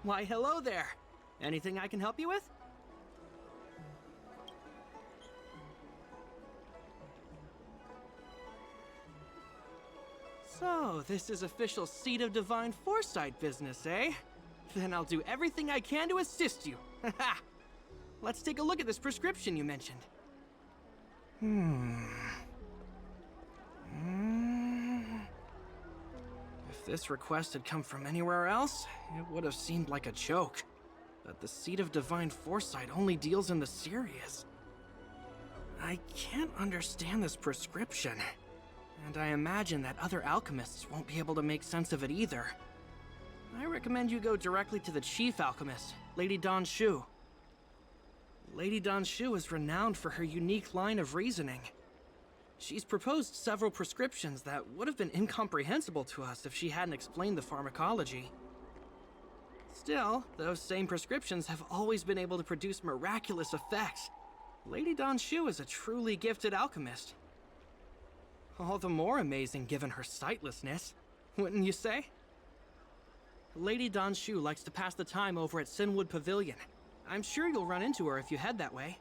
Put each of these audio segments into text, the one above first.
Why, hello there. Anything I can help you with? So, this is official Seat of Divine Foresight business, eh? Then I'll do everything I can to assist you. Haha! Let's take a look at this prescription you mentioned. If this request had come from anywhere else, it would have seemed like a joke. But the Seat of Divine Foresight only deals in the serious. I can't understand this prescription. And I imagine that other alchemists won't be able to make sense of it either. I recommend you go directly to the chief alchemist, Lady Xianxhou. Lady Xianxhou is renowned for her unique line of reasoning. She's proposed several prescriptions that would have been incomprehensible to us if she hadn't explained the pharmacology. Still, those same prescriptions have always been able to produce miraculous effects. Lady Xianxhou is a truly gifted alchemist. All the more amazing given her sightlessness, wouldn't you say? Lady Xianxhou likes to pass the time over at Sinwood Pavilion. I'm sure you'll run into her if you head that way.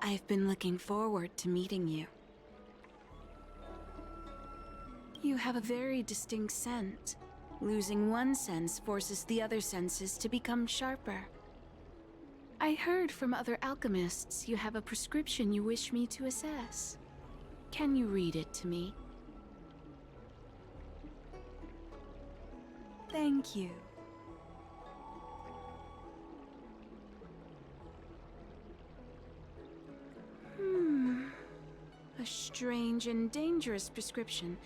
I've been looking forward to meeting you. You have a very distinct scent. Losing one sense forces the other senses to become sharper. I heard from other alchemists you have a prescription you wish me to assess. Can you read it to me? Thank you. A strange and dangerous prescription,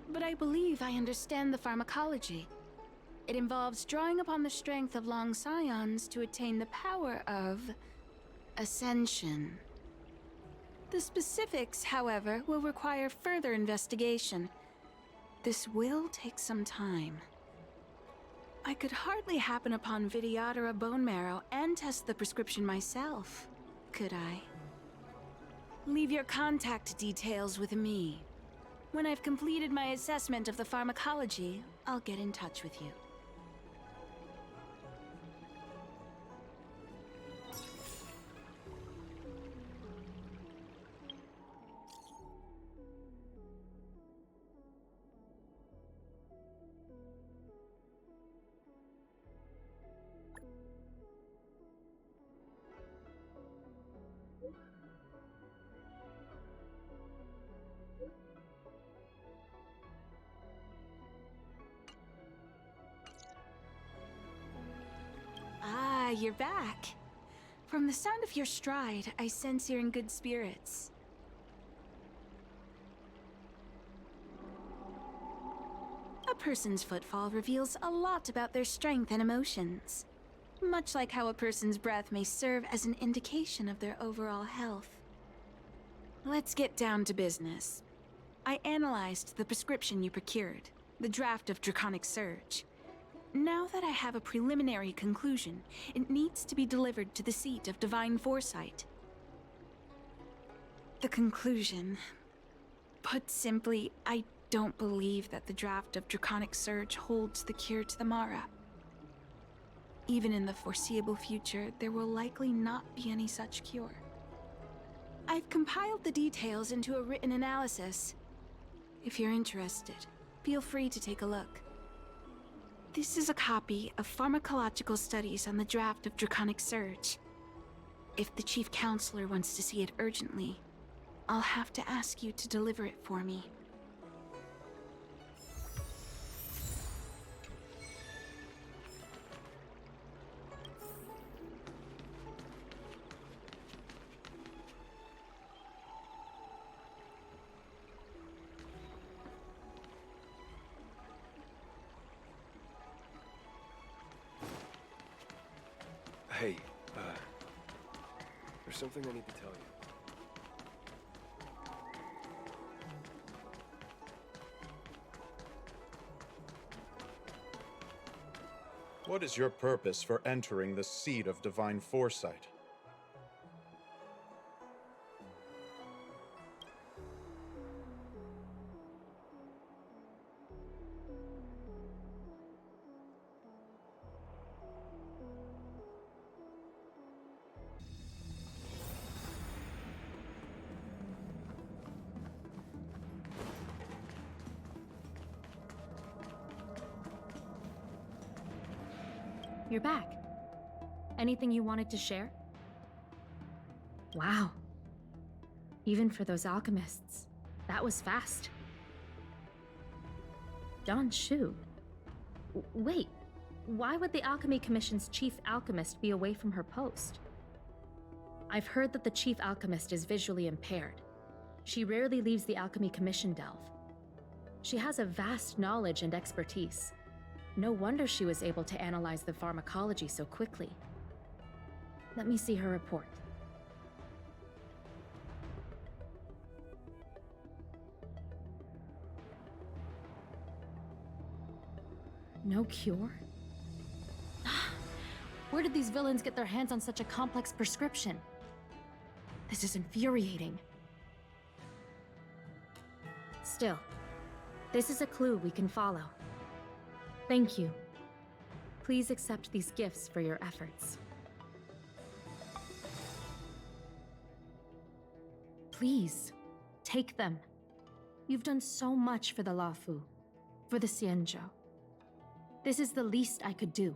but I believe I understand the pharmacology. It involves drawing upon the strength of long scions to attain the power of ascension. The specifics, however, will require further investigation. This will take some time. I could hardly happen upon Vidyadhara bone marrow and test the prescription myself, could I? Leave your contact details with me. When I've completed my assessment of the pharmacology, I'll get in touch with you. Ah, you're back. From the sound of your stride, I sense you're in good spirits. A person's footfall reveals a lot about their strength and emotions. Much like how a person's breath may serve as an indication of their overall health. Let's get down to business. I analyzed the prescription you procured, the draft of Draconic Surge. Now that I have a preliminary conclusion, it needs to be delivered to the Seat of Divine Foresight. The conclusion. Put simply, I don't believe that the draft of Draconic Surge holds the cure to the Mara. Even in the foreseeable future, there will likely not be any such cure. I've compiled the details into a written analysis. If you're interested, feel free to take a look. This is a copy of pharmacological studies on the draft of Draconic Surge. If the Chief Counselor wants to see it urgently, I'll have to ask you to deliver it for me. Hey, there's something I need to tell you. What is your purpose for entering the seat of divine foresight? You're back. Anything you wanted to share? Wow. Even for those alchemists, that was fast. Xianxhou. Wait, why would the Alchemy Commission's chief alchemist be away from her post? I've heard that the chief alchemist is visually impaired. She rarely leaves the Alchemy Commission delve. She has a vast knowledge and expertise. No wonder she was able to analyze the pharmacology so quickly. Let me see her report. No cure? Where did these villains get their hands on such a complex prescription? This is infuriating. Still, this is a clue we can follow. Thank you. Please accept these gifts for your efforts. Please, take them. You've done so much for the Lafu, for the Xianxhou. This is the least I could do.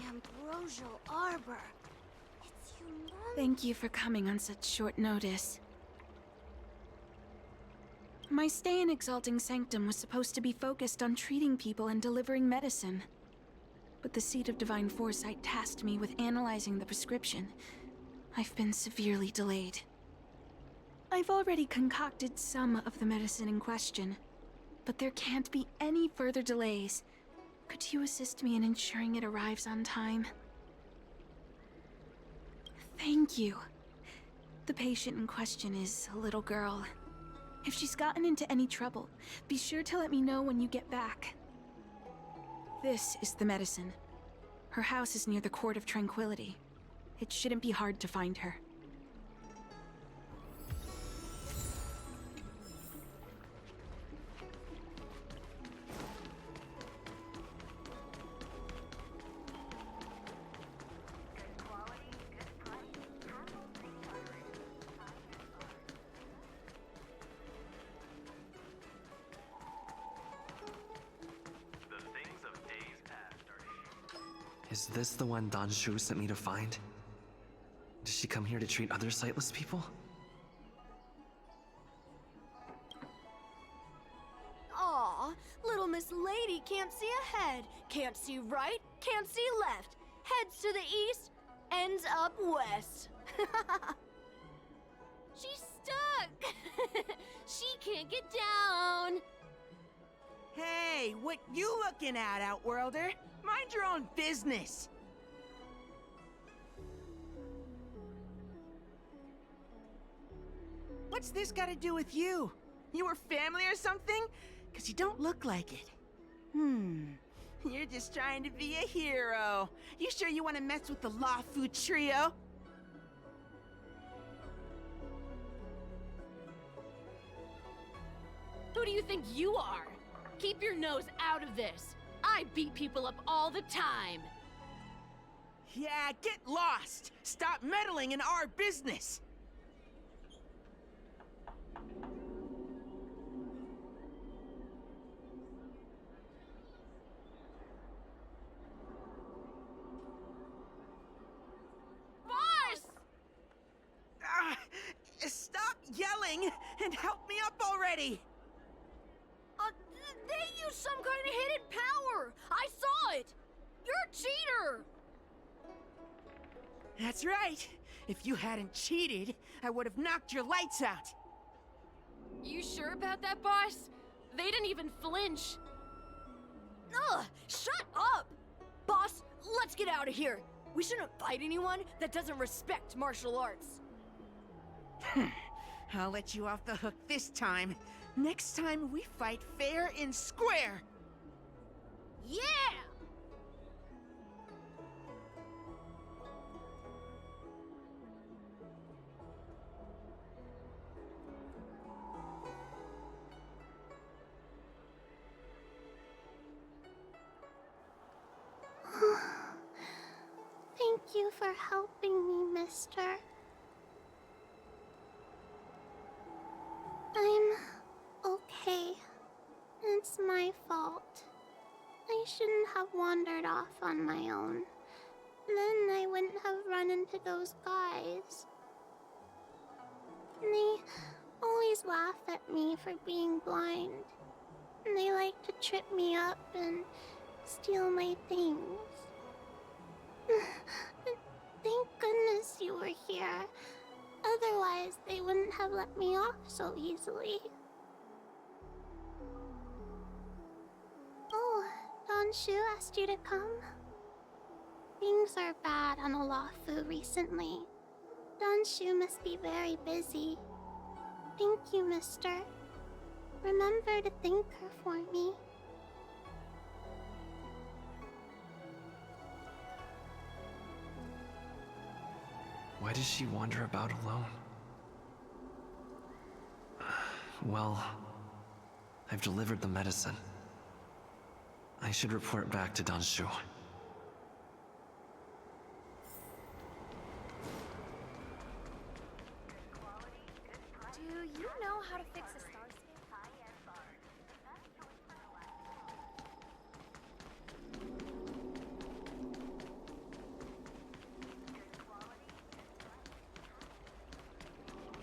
Ambrosial Arbor. It's humongous. Thank you for coming on such short notice. My stay in Exalting Sanctum was supposed to be focused on treating people and delivering medicine. But the Seat of Divine Foresight tasked me with analyzing the prescription. I've been severely delayed. I've already concocted some of the medicine in question, but there can't be any further delays. Could you assist me in ensuring it arrives on time? Thank you. The patient in question is a little girl. If she's gotten into any trouble, be sure to let me know when you get back. This is the medicine. Her house is near the Court of Tranquility. It shouldn't be hard to find her. Is this the one Xianxhou sent me to find? Does she come here to treat other sightless people? Aw, little Miss Lady can't see ahead, can't see right, can't see left, heads to the east, ends up west. She's stuck! She can't get down! Hey, what you looking at, Outworlder? Mind your own business! What's this got to do with you? You were family or something? 'Cause you don't look like it. You're just trying to be a hero. You sure you want to mess with the Lafu trio? Who do you think you are? Keep your nose out of this. I beat people up all the time. Yeah, get lost! Stop meddling in our business! thing and help me up already! They used some kind of hidden power! I saw it! You're a cheater! That's right. If you hadn't cheated, I would have knocked your lights out. You sure about that, boss? They didn't even flinch. Ugh! Shut up! Boss, let's get out of here. We shouldn't fight anyone that doesn't respect martial arts. I'll let you off the hook this time. Next time we fight fair and square. Yeah! Thank you for helping me, mister. I'm okay. It's my fault. I shouldn't have wandered off on my own. Then I wouldn't have run into those guys. They always laugh at me for being blind. And they like to trip me up and steal my things. Thank goodness you were here. Otherwise, they wouldn't have let me off so easily. Oh, Xianxhou asked you to come? Things are bad on Olafu recently. Xianxhou must be very busy. Thank you, mister. Remember to thank her for me. Why does she wander about alone? Well, I've delivered the medicine. I should report back to Xianxhou. Do you know how to fix a star scale?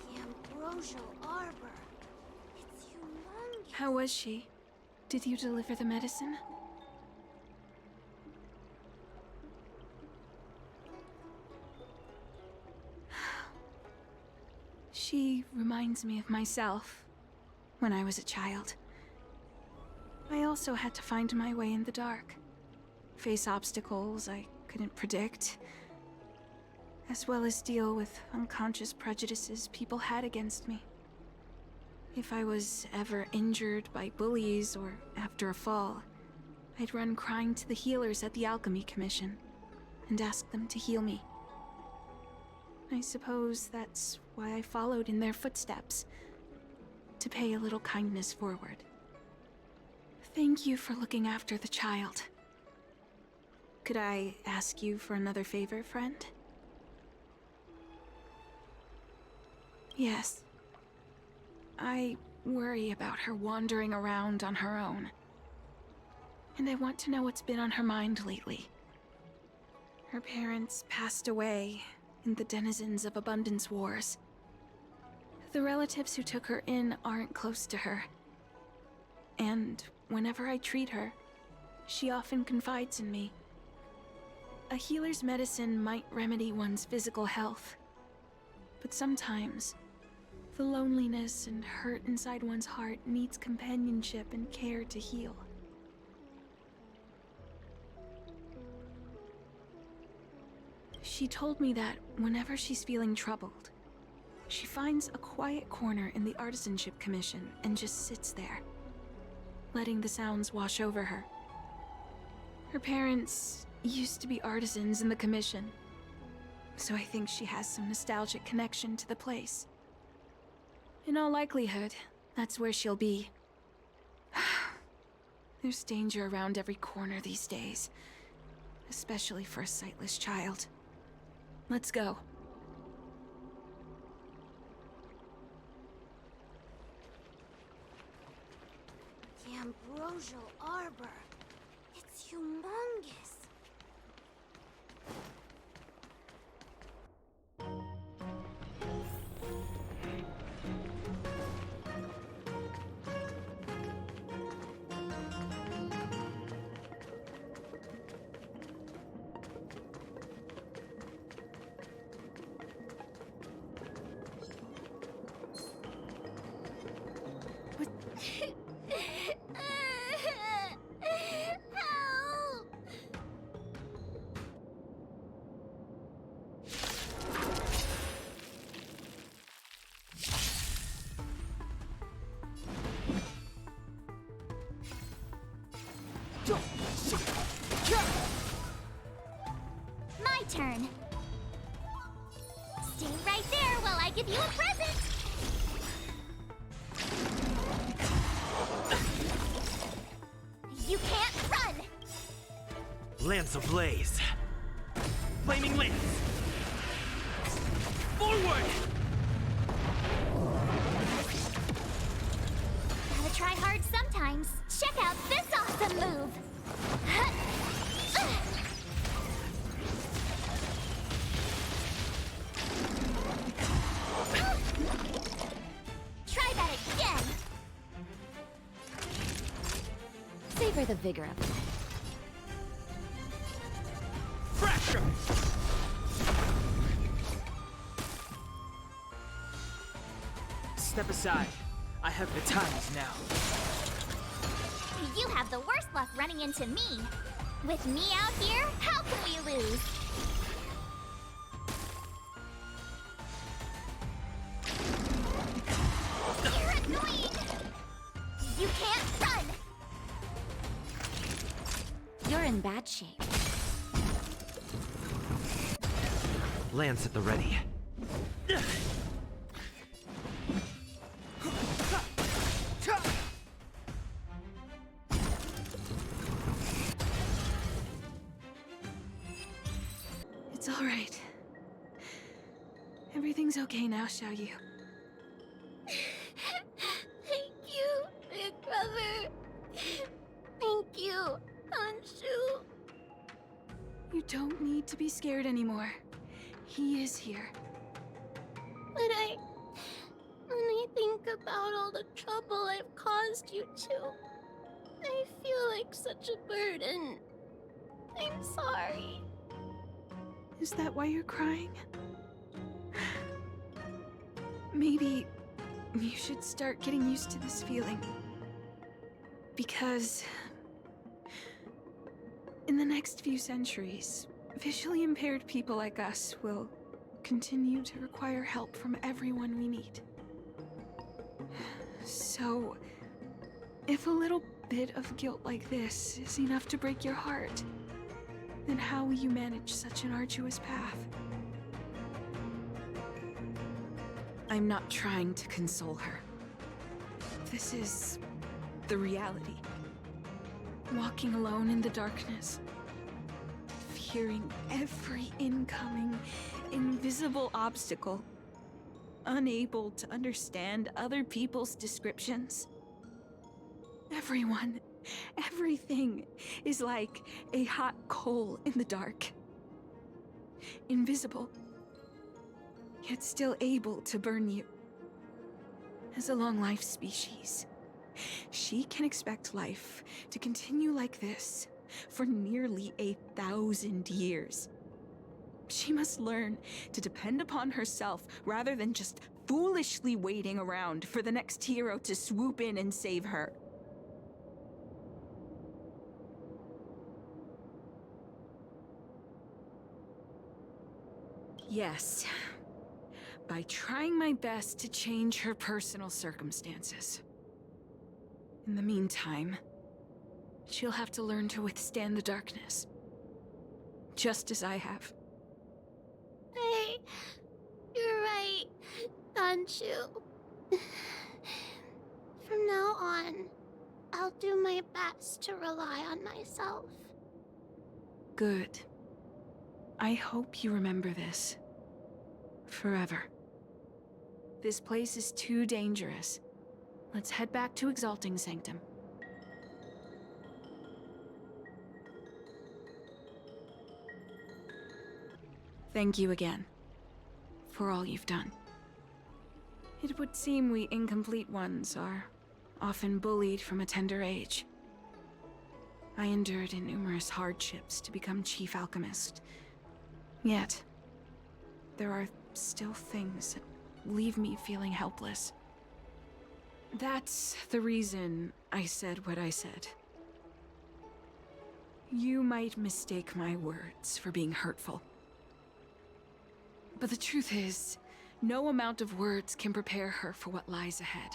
The Ambrosial Arbor. It's humongous. How was she? Did you deliver the medicine? She reminds me of myself when I was a child. I also had to find my way in the dark, face obstacles I couldn't predict, as well as deal with unconscious prejudices people had against me. If I was ever injured by bullies or after a fall, I'd run crying to the healers at the Alchemy Commission and ask them to heal me. I suppose that's why I followed in their footsteps, to pay a little kindness forward. Thank you for looking after the child. Could I ask you for another favor, friend? Yes. I worry about her wandering around on her own. And I want to know what's been on her mind lately. Her parents passed away in the denizens of Abundance Wars. The relatives who took her in aren't close to her. And whenever I treat her, she often confides in me. A healer's medicine might remedy one's physical health, but sometimes the loneliness and hurt inside one's heart needs companionship and care to heal. She told me that whenever she's feeling troubled, she finds a quiet corner in the Artisanship Commission and just sits there, letting the sounds wash over her. Her parents used to be artisans in the Commission, so I think she has some nostalgic connection to the place. In all likelihood, that's where she'll be. There's danger around every corner these days, especially for a sightless child. Let's go. The Ambrosial Arbor. It's humongous. My turn. Stay right there while I give you a present. You can't run. Lance ablaze. Flaming lance. Forward! Gotta try hard sometimes. Check out this awesome move. Try that again. Savor the vigor of life. Fracture! Step aside. I have the times now. You have the worst luck running into me. With me out here, how can we lose? You're annoying! You can't run! You're in bad shape. Lance at the ready. It's all right. Everything's okay now, Xiaoyu. Thank you, big brother. Thank you, Xianxhou. You don't need to be scared anymore. He is here. When I think about all the trouble I've caused you two, I feel like such a burden. I'm sorry. Is that why you're crying? Maybe you should start getting used to this feeling. Because in the next few centuries, visually impaired people like us will continue to require help from everyone we meet. So, if a little bit of guilt like this is enough to break your heart, then how will you manage such an arduous path? I'm not trying to console her. This is the reality. Walking alone in the darkness, fearing every incoming, invisible obstacle, unable to understand other people's descriptions. Everyone, everything is like a hot coal in the dark. Invisible, yet still able to burn you. As a long-life species, she can expect life to continue like this for nearly 1,000 years. She must learn to depend upon herself rather than just foolishly waiting around for the next hero to swoop in and save her. Yes, by trying my best to change her personal circumstances. In the meantime, she'll have to learn to withstand the darkness. Just as I have. Hey, you're right, Xianxhou. From now on, I'll do my best to rely on myself. Good. I hope you remember this. Forever. This place is too dangerous. Let's head back to Exalting Sanctum. Thank you again, for all you've done. It would seem we incomplete ones are often bullied from a tender age. I endured numerous hardships to become Chief Alchemist. Yet, there are still things that leave me feeling helpless. That's the reason I said what I said. You might mistake my words for being hurtful. But the truth is, no amount of words can prepare her for what lies ahead.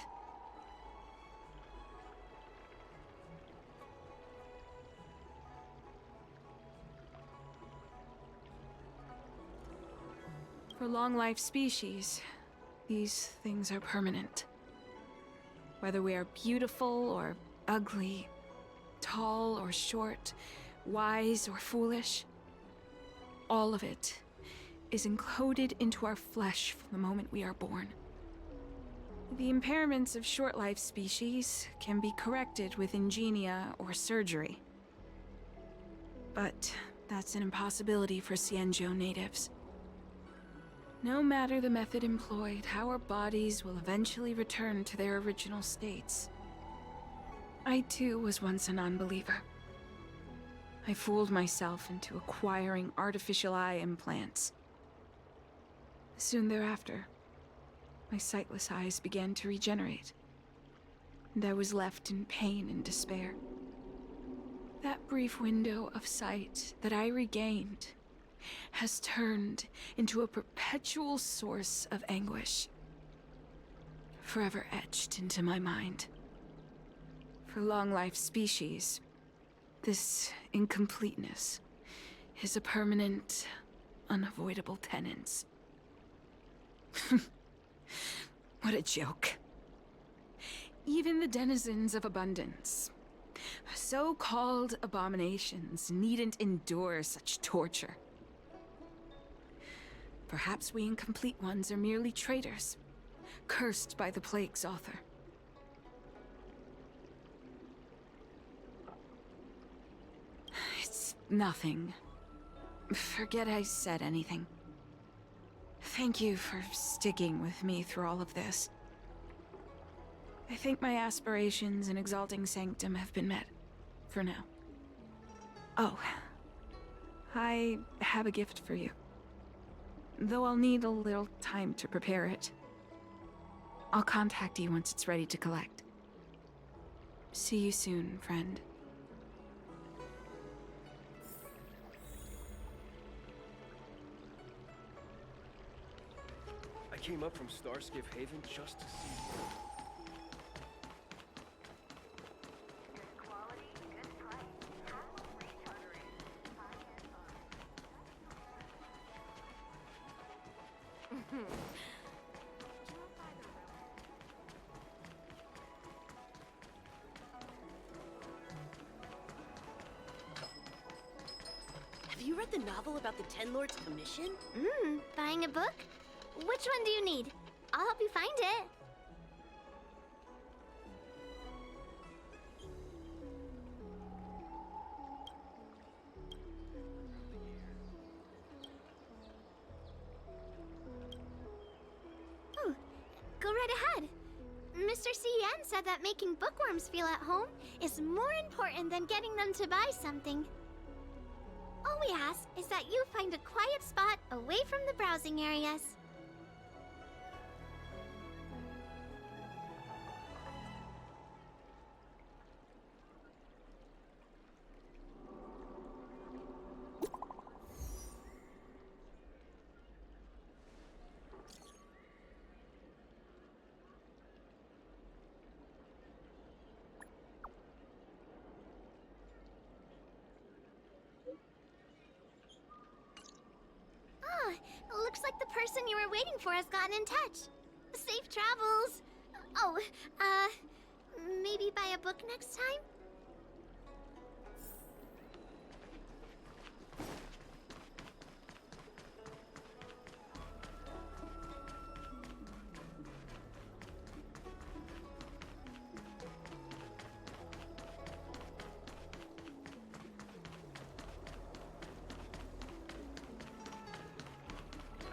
long-life species, these things are permanent. Whether we are beautiful or ugly, tall or short, wise or foolish, all of it is encoded into our flesh from the moment we are born. The impairments of short-life species can be corrected with ingenia or surgery. But that's an impossibility for Xianxhou natives. No matter the method employed, our bodies will eventually return to their original states. I too was once a non-believer. I fooled myself into acquiring artificial eye implants. Soon thereafter, my sightless eyes began to regenerate, and I was left in pain and despair. That brief window of sight that I regained has turned into a perpetual source of anguish, forever etched into my mind. For long-life species, this incompleteness is a permanent, unavoidable tenance. What a joke. Even the denizens of abundance, so-called abominations, needn't endure such torture. Perhaps we incomplete ones are merely traitors, cursed by the plague's author. It's nothing. Forget I said anything. Thank you for sticking with me through all of this. I think my aspirations in exalting sanctum have been met, for now. Oh, I have a gift for you. Though I'll need a little time to prepare it. I'll contact you once it's ready to collect. See you soon, friend. I came up from Starskip Haven just to see you. Have you read the novel about the Ten Lords' Commission? Buying a book? Which one do you need? I'll help you find it. Oh, go right ahead. Mr. C.N. said that making bookworms feel at home is more important than getting them to buy something. All we ask is that you find a quiet spot away from the browsing areas. Looks like the person you were waiting for has gotten in touch. Safe travels. Oh, maybe buy a book next time?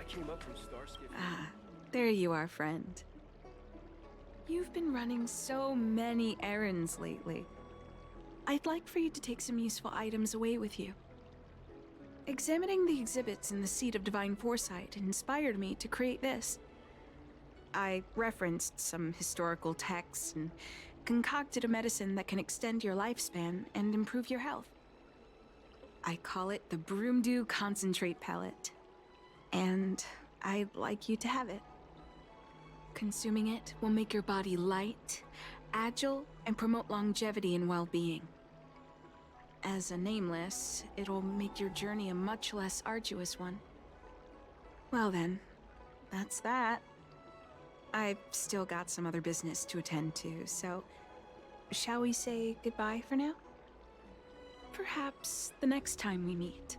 Came up from Starskip. Ah, there you are, friend. You've been running so many errands lately. I'd like for you to take some useful items away with you. Examining the exhibits in the Seat of Divine Foresight inspired me to create this. I referenced some historical texts and concocted a medicine that can extend your lifespan and improve your health. I call it the Broomdew Concentrate Pellet. And I'd like you to have it. Consuming it will make your body light, agile, and promote longevity and well-being. As a nameless, it'll make your journey a much less arduous one. Well then, that's that. I've still got some other business to attend to, so shall we say goodbye for now? Perhaps the next time we meet,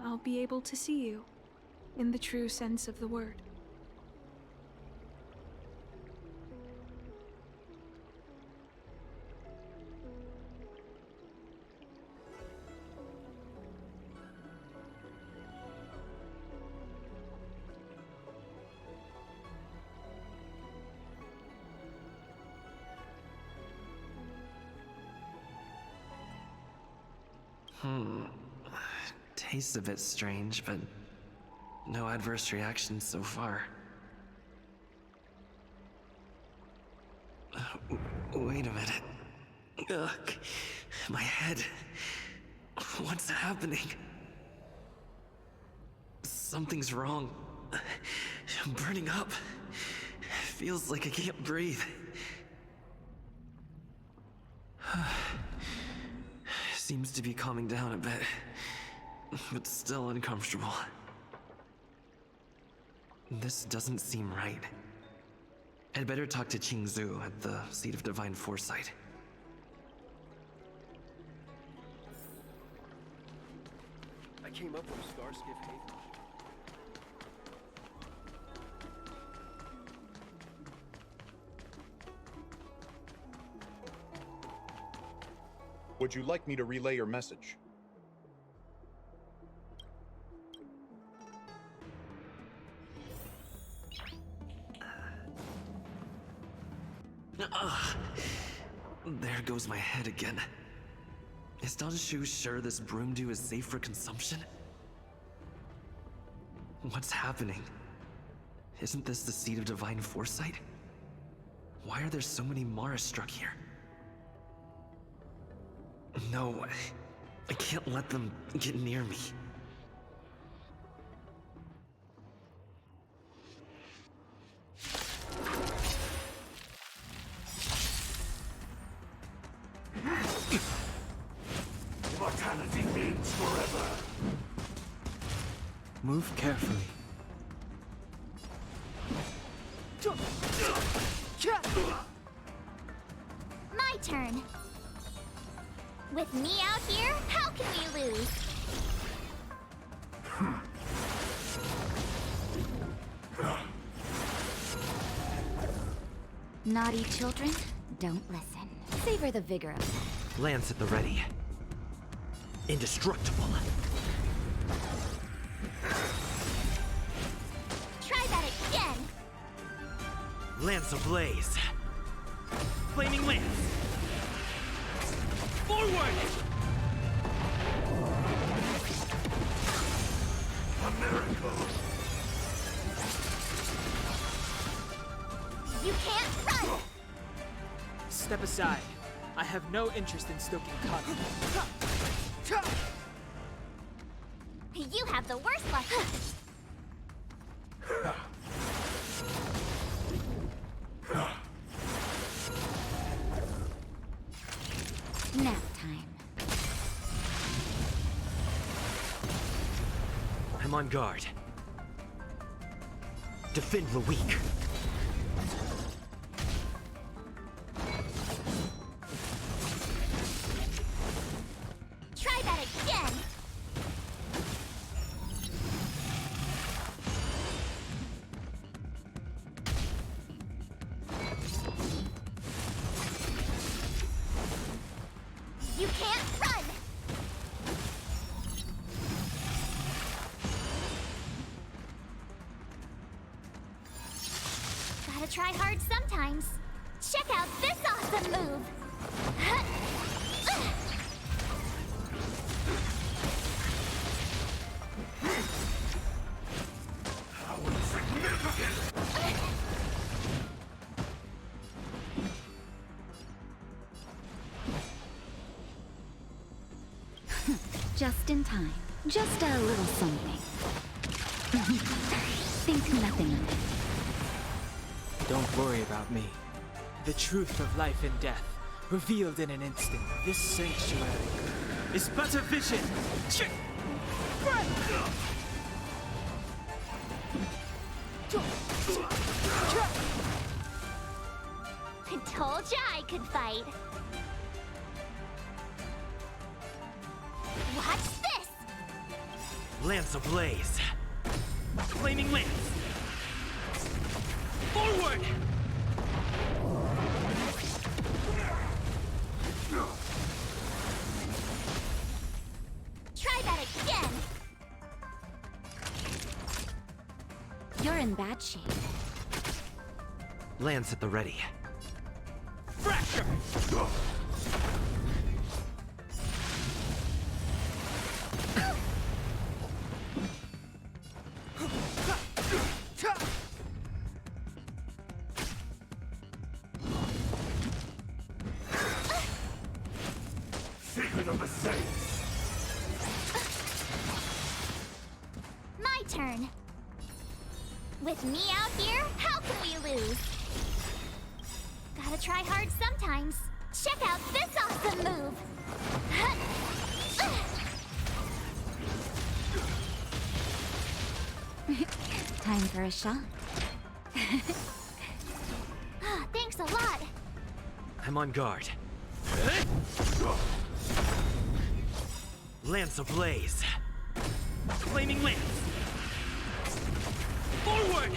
I'll be able to see you in the true sense of the word. Tastes a bit strange, but no adverse reactions so far. Wait a minute. Ugh, my head. What's happening? Something's wrong. I'm burning up. Feels like I can't breathe. Seems to be calming down a bit, but still uncomfortable. This doesn't seem right. I'd better talk to Xianxhou at the Seat of Divine Foresight. I came up from Starskiff Haven. Would you like me to relay your message? There goes my head again. Is Danshu sure this broom dew is safe for consumption? What's happening? Isn't this the Seat of Divine Foresight? Why are there so many Mara struck here? No, I can't let them get near me. Immortality means forever. Move carefully. My turn. With me out here, how can we lose? Naughty children, don't listen. Savor the vigor of it. Lance at the ready. Indestructible. Try that again! Lance ablaze. Flaming lance. Forward! A miracle. You can't run! Step aside. I have no interest in stoking conflict. You have the worst luck. Nap time. I'm on guard. Defend the weak. Try that again! You can't run! Gotta try hard sometimes. Check out this awesome move! How insignificant! Just in time. Just a little something. Think nothing of it. Don't worry about me. The truth of life and death, revealed in an instant. This sanctuary is but a vision. I told ya I could fight. Watch this! Lance ablaze. Flaming lance. Forward! Try that again! You're in bad shape. Lance at the ready. Fracture! Secret of the Saints. My turn. With me out here, how can we lose? Gotta try hard sometimes. Check out this awesome move! Time for a shot. Thanks a lot. I'm on guard. Lance ablaze. Flaming lance. Forward!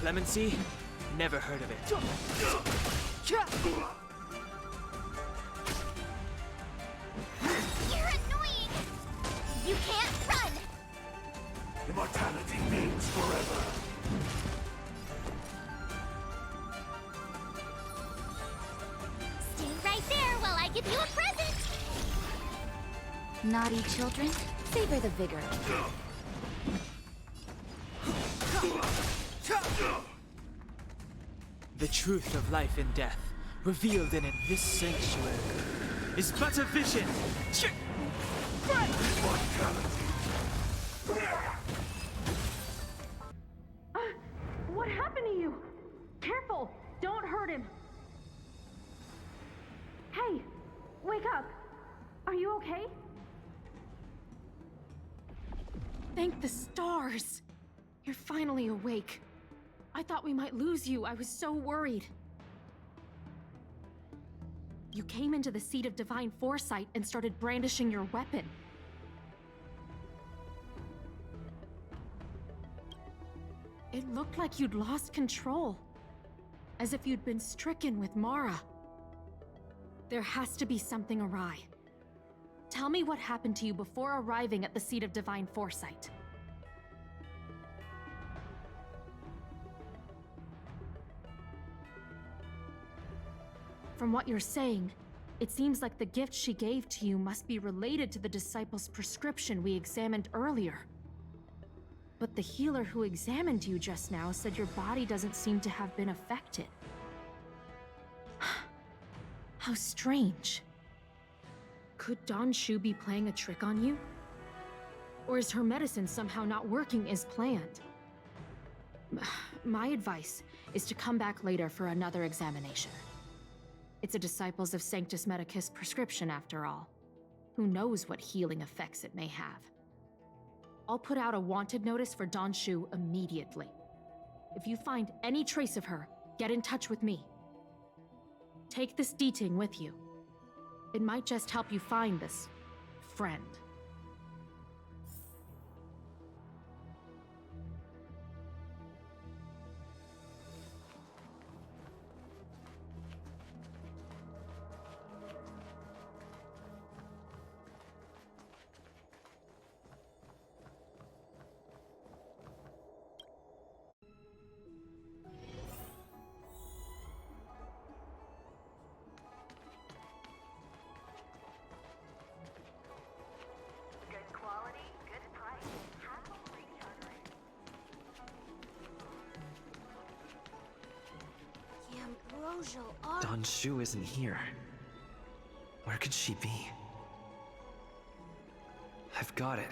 Clemency? Never heard of it. You're annoying! You can't run! Immortality means forever. Stay right there while I give you a present! Naughty children, savor the vigor. The truth of life and death, revealed in this sanctuary, is but a vision. What happened to you? Careful! Don't hurt him! Hey! Wake up! Are you okay? Thank the stars! You're finally awake. I thought we might lose you. I was so worried. You came into the seat of divine foresight and started brandishing your weapon. It looked like you'd lost control. As if you'd been stricken with Mara. There has to be something awry. Tell me what happened to you before arriving at the seat of divine foresight. From what you're saying, it seems like the gift she gave to you must be related to the disciple's prescription we examined earlier. But the healer who examined you just now said your body doesn't seem to have been affected. How strange. Could Xianxhou be playing a trick on you? Or is her medicine somehow not working as planned? My advice is to come back later for another examination. It's a Disciples of Sanctus Medicus prescription, after all. Who knows what healing effects it may have. I'll put out a wanted notice for Xianxhou immediately. If you find any trace of her, get in touch with me. Take this D-Ting with you. It might just help you find this friend. Xianxhou isn't here. Where could she be? I've got it.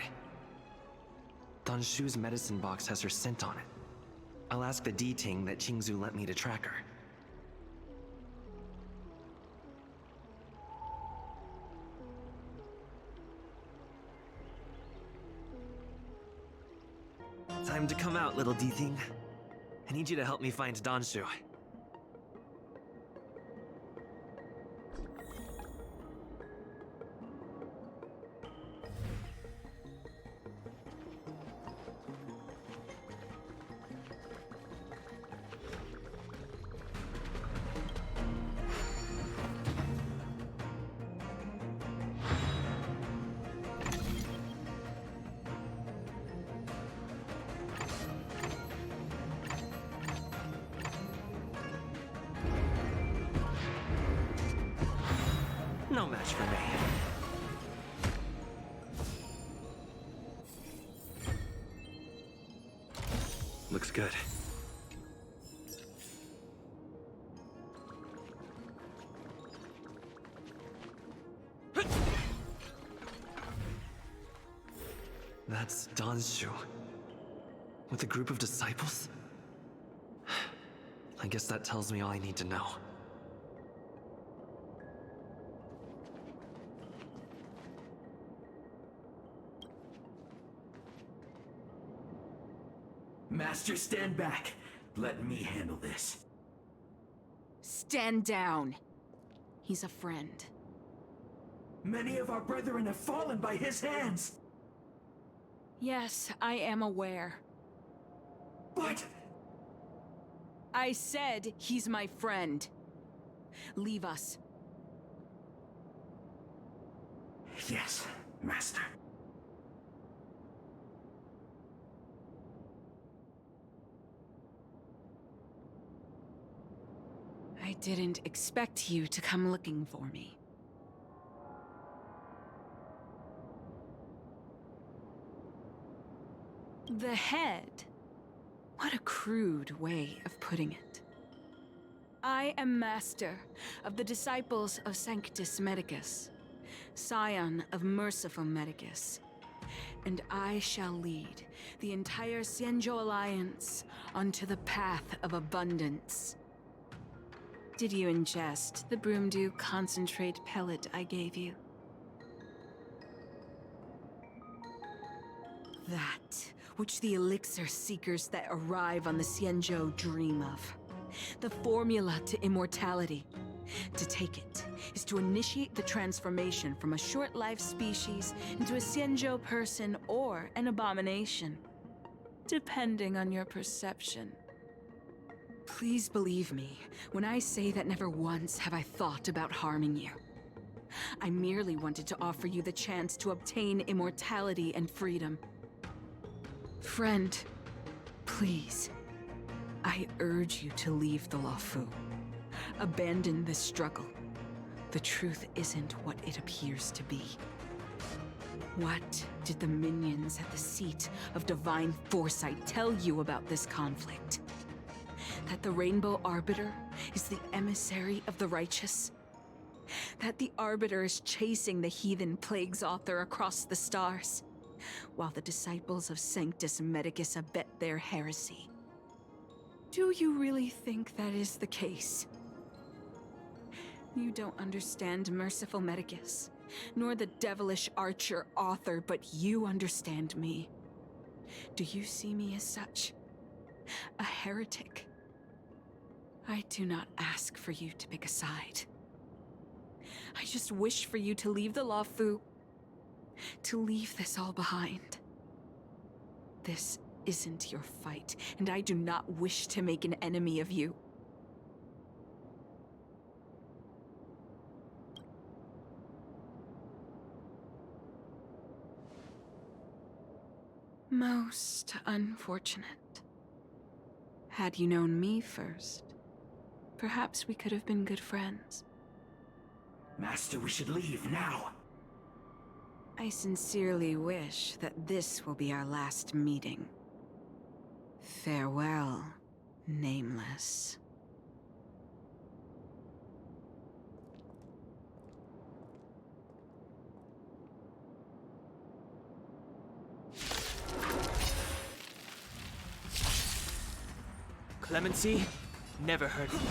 Xianxhou's medicine box has her scent on it. I'll ask the D-Ting that Qingzu lent me to track her. Time to come out, little D-Thing. I need you to help me find Danshu. No match for me. Looks good. That's Danshu. With a group of disciples? I guess that tells me all I need to know. Master, stand back. Let me handle this. Stand down. He's a friend. Many of our brethren have fallen by his hands. Yes, I am aware. But... I said he's my friend. Leave us. Yes, Master. I didn't expect you to come looking for me. The head? What a crude way of putting it. I am master of the disciples of Sanctus Medicus, scion of Merciful Medicus, and I shall lead the entire Xianxhou Alliance onto the path of abundance. Did you ingest the Broomdew concentrate pellet I gave you? That which the elixir seekers that arrive on the Xianxhou dream of. The formula to immortality. To take it is to initiate the transformation from a short-lived species into a Xianxhou person or an abomination, depending on your perception. Please believe me when I say that never once have I thought about harming you. I merely wanted to offer you the chance to obtain immortality and freedom. Friend, please, I urge you to leave the Luofu. Abandon this struggle. The truth isn't what it appears to be. What did the minions at the seat of divine foresight tell you about this conflict? That the Rainbow Arbiter is the emissary of the righteous? That the Arbiter is chasing the heathen plague's author across the stars, while the disciples of Sanctus Medicus abet their heresy? Do you really think that is the case? You don't understand Merciful Medicus, nor the devilish archer author, but you understand me. Do you see me as such? A heretic? I do not ask for you to pick a side. I just wish for you to leave the Luofu, to leave this all behind. This isn't your fight, and I do not wish to make an enemy of you. Most unfortunate. Had you known me first, perhaps we could have been good friends. Master, we should leave now. I sincerely wish that this will be our last meeting. Farewell, Nameless. Clemency? Never heard of it.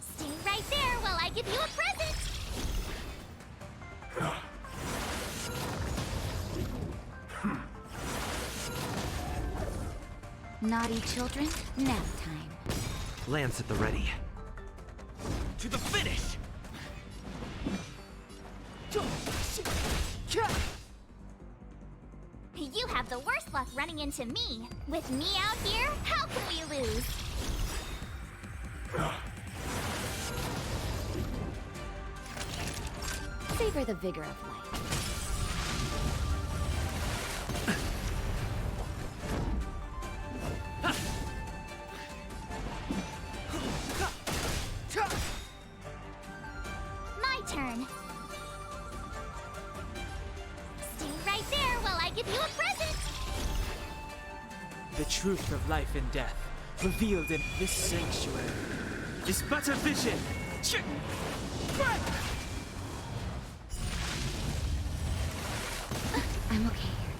Stay right there while I give you a present! Naughty children, nap time. Lance at the ready. To the finish! You have the worst luck running into me. With me out here, how can we lose? Savor the vigor of life. My turn. Stay right there while I give you a present. The truth of life and death, revealed in this sanctuary, is but a vision. I'm okay here.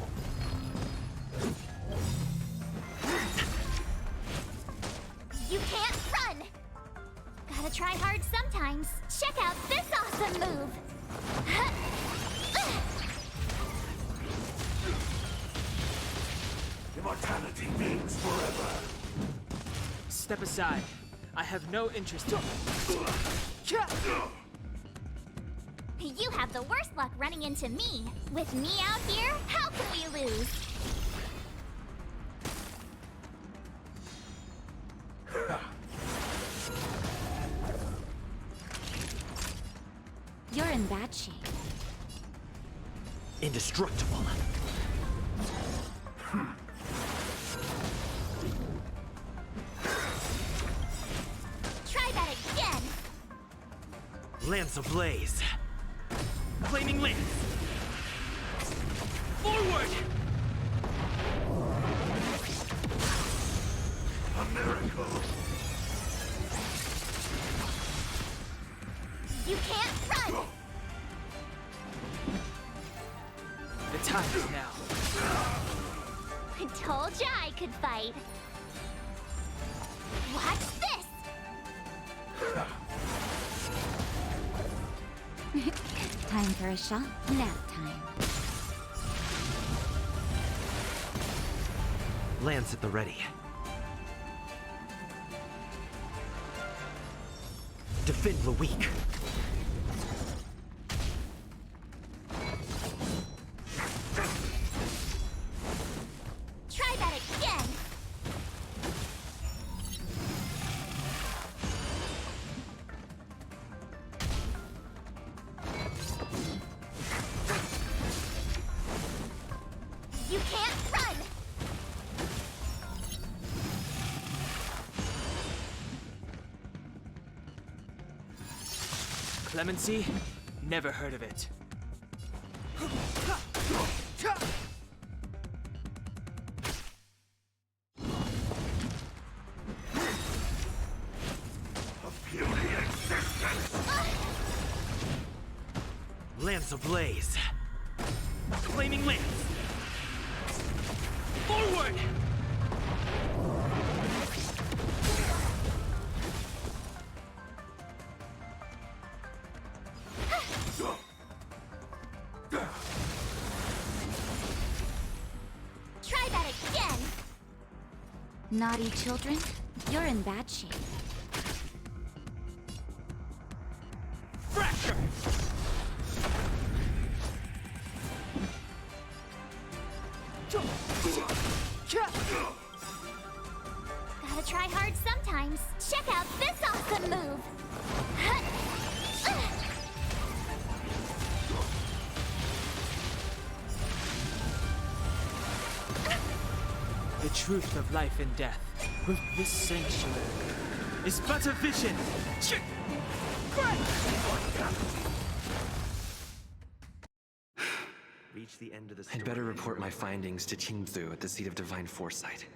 You can't run. Gotta try hard sometimes. Check out this awesome move. Immortality means forever. Step aside. I have no interest in... You have the worst luck running into me. With me out here, how can we lose? You're in bad shape. Indestructible. Try that again. Lance ablaze. Flaming lance. Forward! A miracle. You can't run. The time is now. I told ya I could fight. Watch this. Time for a shot. Nap time. Lance at the ready. Defend the weak. Try that again. You can't run. Clemency? Never heard of it. Lance ablaze. Flaming lance. Forward! Try that again. Naughty children, you're in bad shape. Fracture! Gotta try hard sometimes. Check out this awesome move. The truth of life and death, with this sanctuary, is but a vision. Reach the end of the story. I'd better report my findings to Xianxhou at the seat of divine foresight.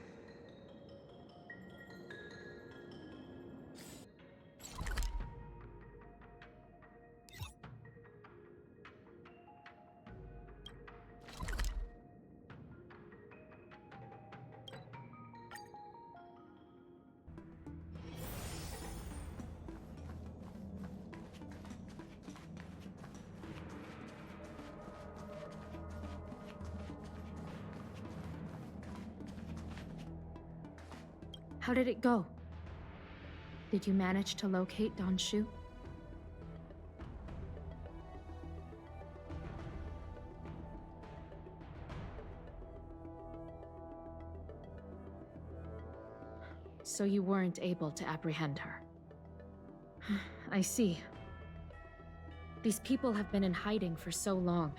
How did it go? Did you manage to locate Donshu? So you weren't able to apprehend her. I see. These people have been in hiding for so long.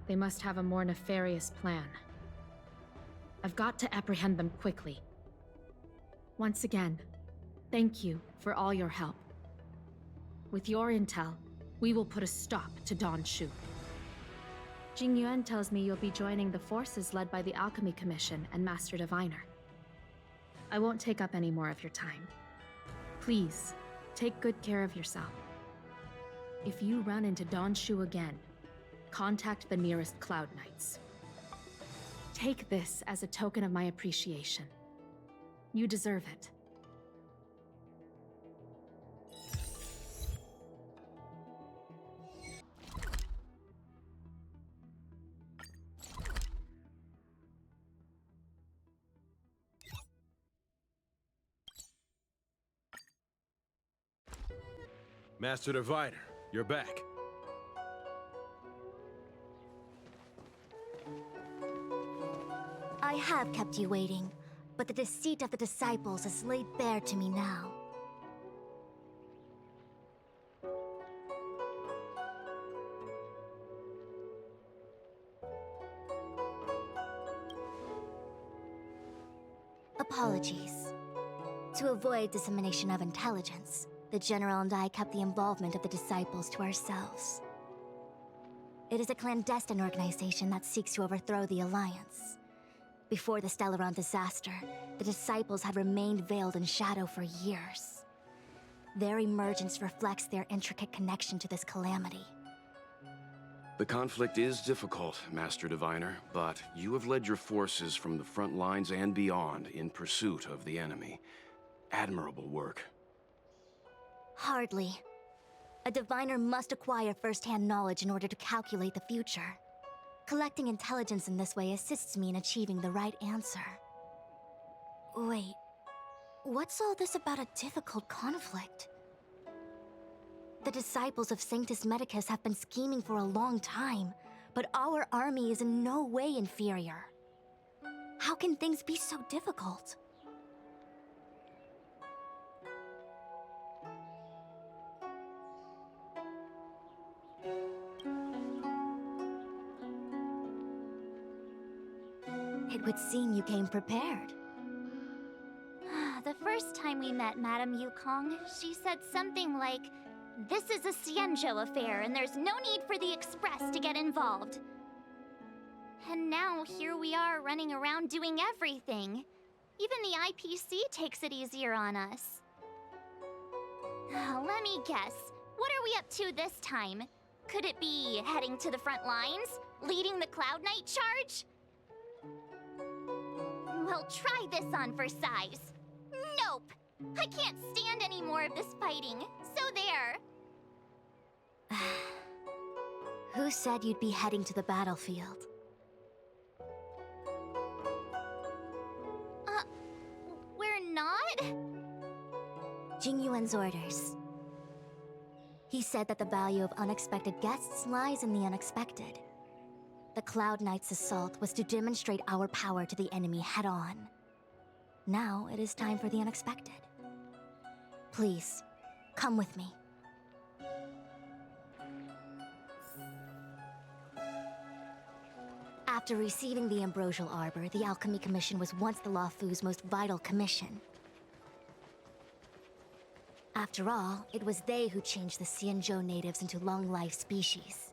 They must have a more nefarious plan. I've got to apprehend them quickly. Once again, thank you for all your help. With your intel, we will put a stop to Donshu. Jingyuan tells me you'll be joining the forces led by the Alchemy Commission and Master Diviner. I won't take up any more of your time. Please, take good care of yourself. If you run into Donshu again, contact the nearest Cloud Knights. Take this as a token of my appreciation. You deserve it. Master Diviner, you're back. I have kept you waiting, but the deceit of the disciples is laid bare to me now. Apologies. To avoid dissemination of intelligence, the General and I kept the involvement of the disciples to ourselves. It is a clandestine organization that seeks to overthrow the Alliance. Before the Stellaron disaster, the disciples had remained veiled in shadow for years. Their emergence reflects their intricate connection to this calamity. The conflict is difficult, Master Diviner, but you have led your forces from the front lines and beyond in pursuit of the enemy. Admirable work. Hardly. A diviner must acquire first-hand knowledge in order to calculate the future. Collecting intelligence in this way assists me in achieving the right answer. Wait, what's all this about a difficult conflict? The disciples of Sanctus Medicus have been scheming for a long time, but our army is in no way inferior. How can things be so difficult? It would seem you came prepared. The first time we met Madame Yukong, she said something like, "This is a Xianxhou affair, and there's no need for the Express to get involved." And now here we are running around doing everything. Even the IPC takes it easier on us. Let me guess, what are we up to this time? Could it be heading to the front lines? Leading the Cloud Knight charge? We'll try this on for size. Nope! I can't stand any more of this fighting, so there. Who said you'd be heading to the battlefield? We're not? Jingyuan's orders. He said that the value of unexpected guests lies in the unexpected. The Cloud Knight's assault was to demonstrate our power to the enemy head-on. Now it is time for the unexpected. Please, come with me. After receiving the Ambrosial Arbor, the Alchemy Commission was once the Luofu's most vital commission. After all, it was they who changed the Xianxhou natives into long-life species.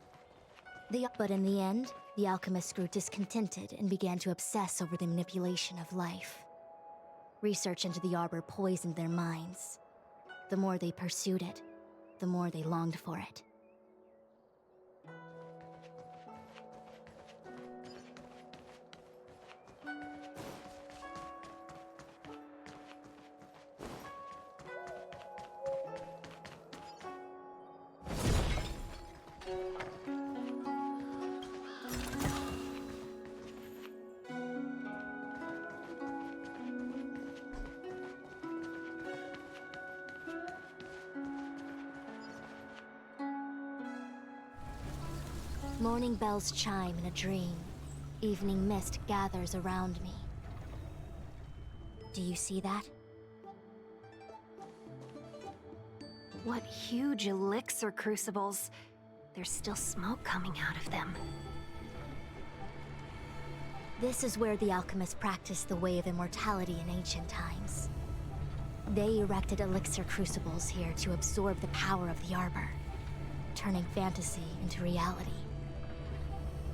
But in the end, the alchemists grew discontented and began to obsess over the manipulation of life. Research into the Arbor poisoned their minds. The more they pursued it, the more they longed for it. Morning bells chime in a dream. Evening mist gathers around me. Do you see that? What huge elixir crucibles. There's still smoke coming out of them. This is where the alchemists practiced the way of immortality in ancient times. They erected elixir crucibles here to absorb the power of the arbor, turning fantasy into reality.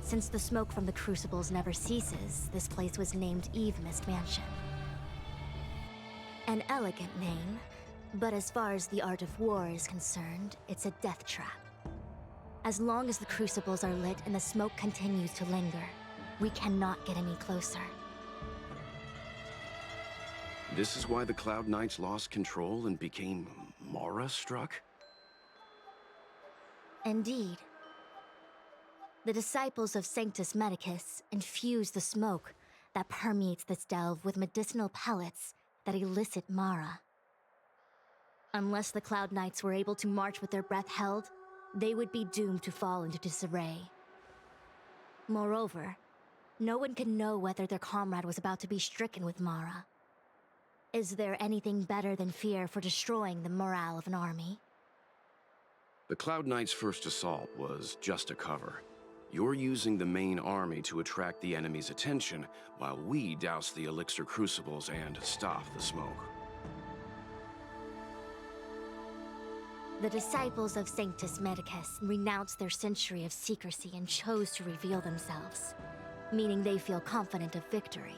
Since the smoke from the crucibles never ceases, this place was named Eve Mist Mansion. An elegant name, but as far as the art of war is concerned, it's a death trap. As long as the crucibles are lit and the smoke continues to linger, we cannot get any closer. This is why the Cloud Knights lost control and became Mara-struck? Indeed. The disciples of Sanctus Medicus infuse the smoke that permeates this delve with medicinal pellets that elicit Mara. Unless the Cloud Knights were able to march with their breath held, they would be doomed to fall into disarray. Moreover, no one can know whether their comrade was about to be stricken with Mara. Is there anything better than fear for destroying the morale of an army? The Cloud Knights' first assault was just a cover. You're using the main army to attract the enemy's attention, while we douse the elixir crucibles and stop the smoke. The disciples of Sanctus Medicus renounced their century of secrecy and chose to reveal themselves, meaning they feel confident of victory.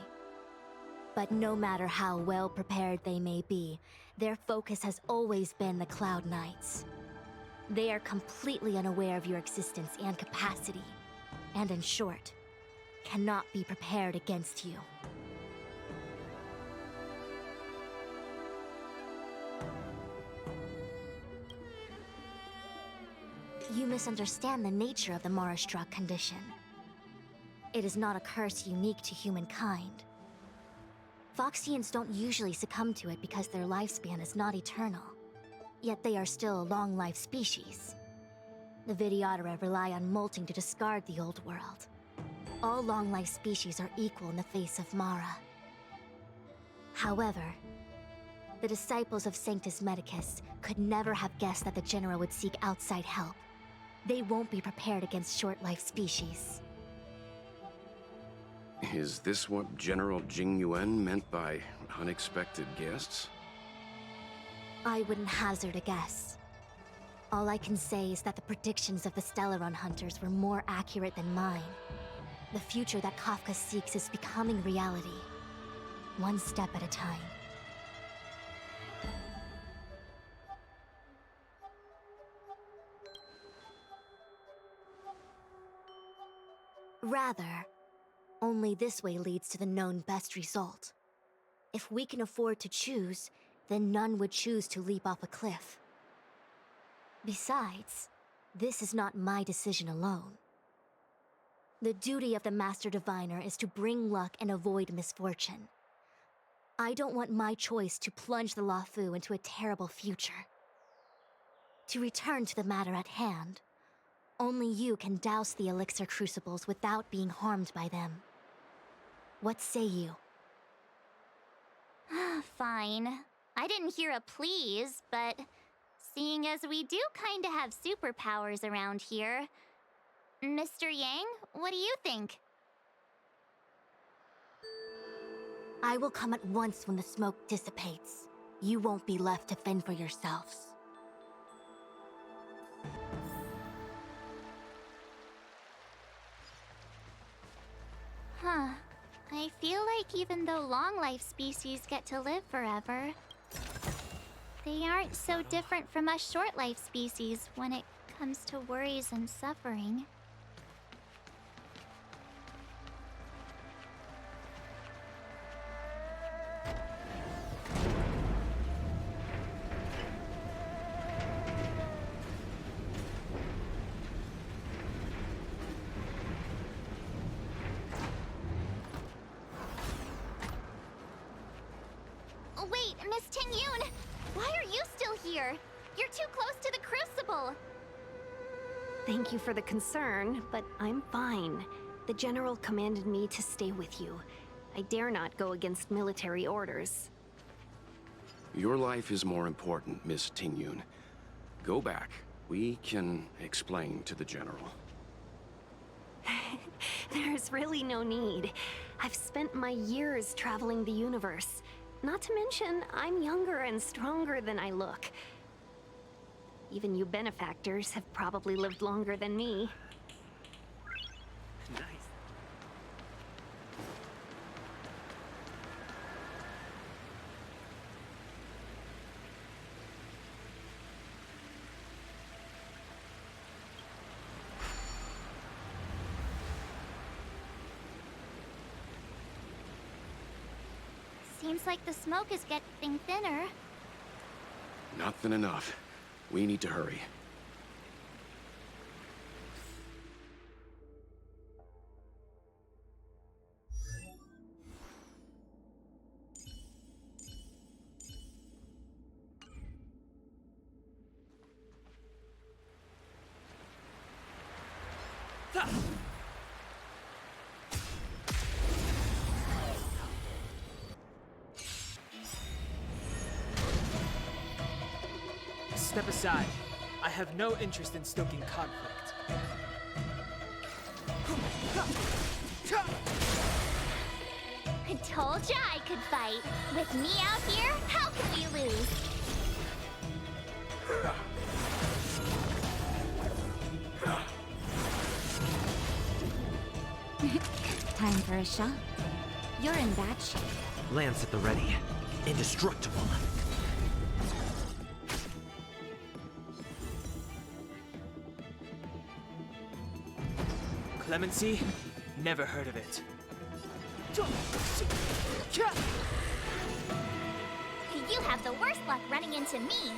But no matter how well prepared they may be, their focus has always been the Cloud Knights. They are completely unaware of your existence and capacity, and in short, cannot be prepared against you. You misunderstand the nature of the Mara-struck condition. It is not a curse unique to humankind. Foxians don't usually succumb to it because their lifespan is not eternal. Yet they are still a long-life species. The Vidyadhara rely on molting to discard the old world. All long-life species are equal in the face of Mara. However, the disciples of Sanctus Medicus could never have guessed that the General would seek outside help. They won't be prepared against short-life species. Is this what General Jingyuan meant by unexpected guests? I wouldn't hazard a guess. All I can say is that the predictions of the Stellaron Hunters were more accurate than mine. The future that Kafka seeks is becoming reality, one step at a time. Rather, only this way leads to the known best result. If we can afford to choose, then none would choose to leap off a cliff. Besides, this is not my decision alone. The duty of the Master Diviner is to bring luck and avoid misfortune. I don't want my choice to plunge the Luofu into a terrible future. To return to the matter at hand, only you can douse the elixir crucibles without being harmed by them. What say you? Fine. I didn't hear a please, but seeing as we do kinda have superpowers around here, Mr. Yang, what do you think? I will come at once when the smoke dissipates. You won't be left to fend for yourselves. Huh. I feel like even though long-life species get to live forever, they aren't so different from us short-life species when it comes to worries and suffering. Wait, Miss Tingyun! Why are you still here? You're too close to the crucible! Thank you for the concern, but I'm fine. The General commanded me to stay with you. I dare not go against military orders. Your life is more important, Miss Tingyun. Go back. We can explain to the General. There's really no need. I've spent my years traveling the universe. Not to mention, I'm younger and stronger than I look. Even you benefactors have probably lived longer than me. Nice. Seems like the smoke is getting thinner. Not thin enough. We need to hurry. Step aside. I have no interest in stoking conflict. I told ya I could fight. With me out here, how can we lose? Time for a shot. You're in bad shape. Lance at the ready. Indestructible. Clemency? Never heard of it. You have the worst luck running into me.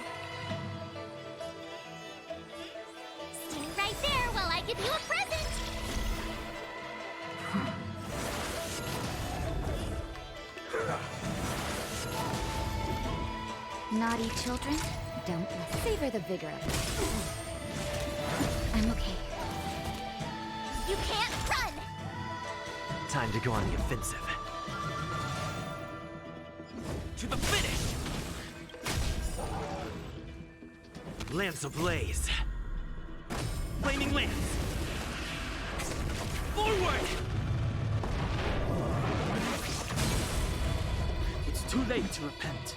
Stay right there while I give you a present. Naughty children, don't savor the vigor of it. I'm okay. You can't run! Time to go on the offensive. To the finish! Lance ablaze. Flaming lance. Forward! It's too late to repent.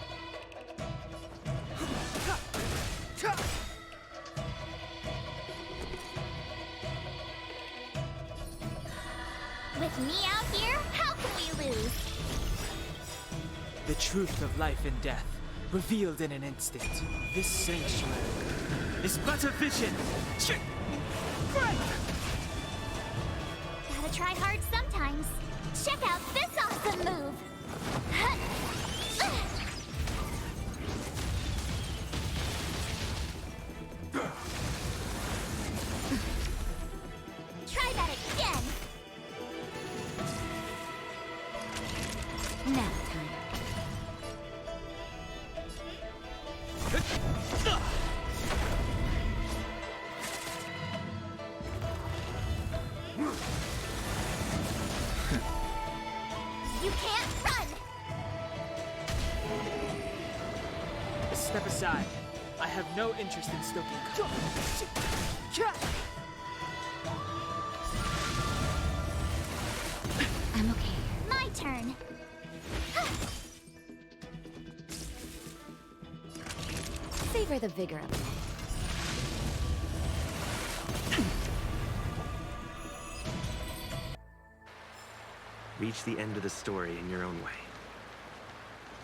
With me out here, how can we lose? The truth of life and death, revealed in an instant. This sanctuary is but a vision. Gotta try hard sometimes. Check out this awesome move! Try that again! Nap time. You can't run! Step aside. I have no interest in stoking conflict. I'm okay. My turn. Savor the vigor of it. Reach the end of the story in your own way.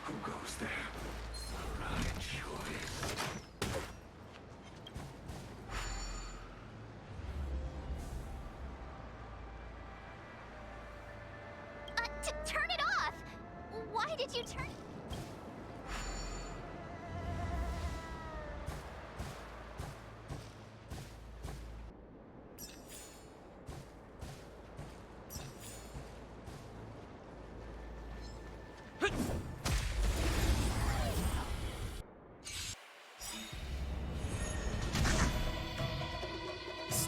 Who goes there? The right choice. Turn it off! Why did you turn...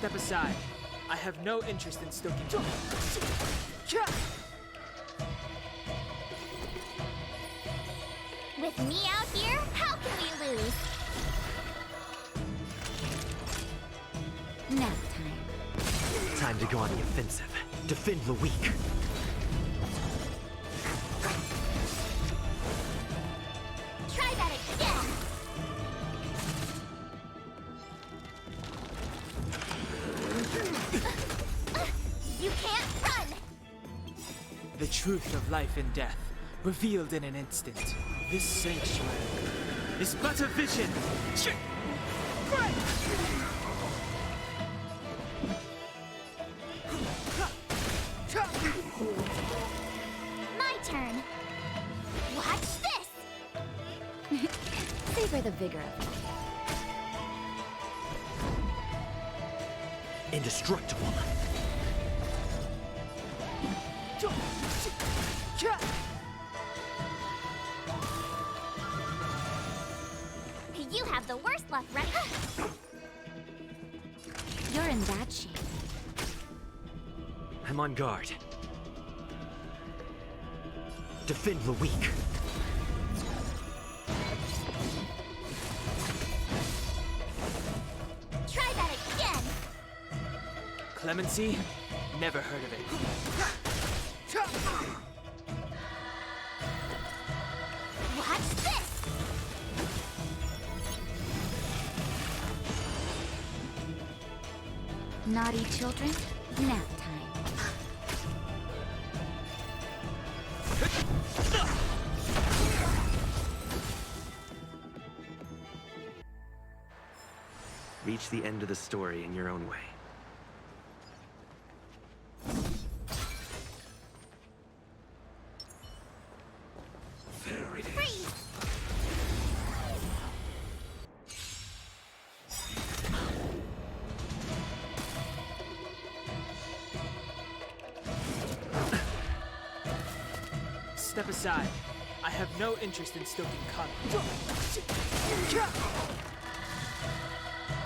Step aside. I have no interest in stoking. With me out here, how can we lose? Nap time. Time to go on the offensive. Defend the weak. Try that again! You can't run! The truth of life and death, revealed in an instant. This sanctuary is but a vision. My turn. Watch this! Savor the vigor of it. Indestructible. You have the worst luck running. You're in bad shape. I'm on guard. Defend the weak. Try that again! Clemency? Never heard of it. Watch this! Naughty children, nap time. Reach the end of the story in your own way. There it is. Freeze! Step aside. I have no interest in stoking conflict.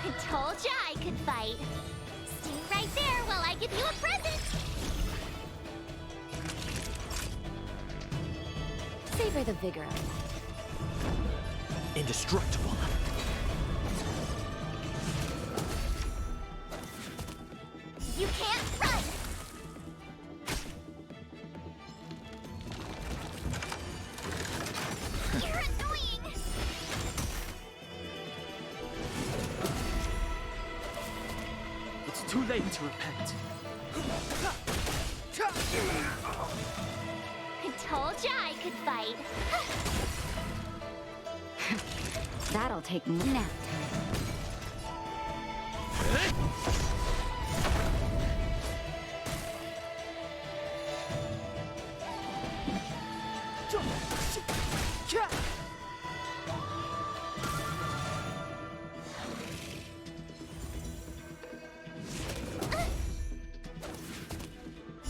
I told ya I could fight. Stay right there while I give you a present. Savor the vigor of it. Indestructible. You can't run. You're annoying. It's too late to repent. I told ya I could fight. That'll take nap time.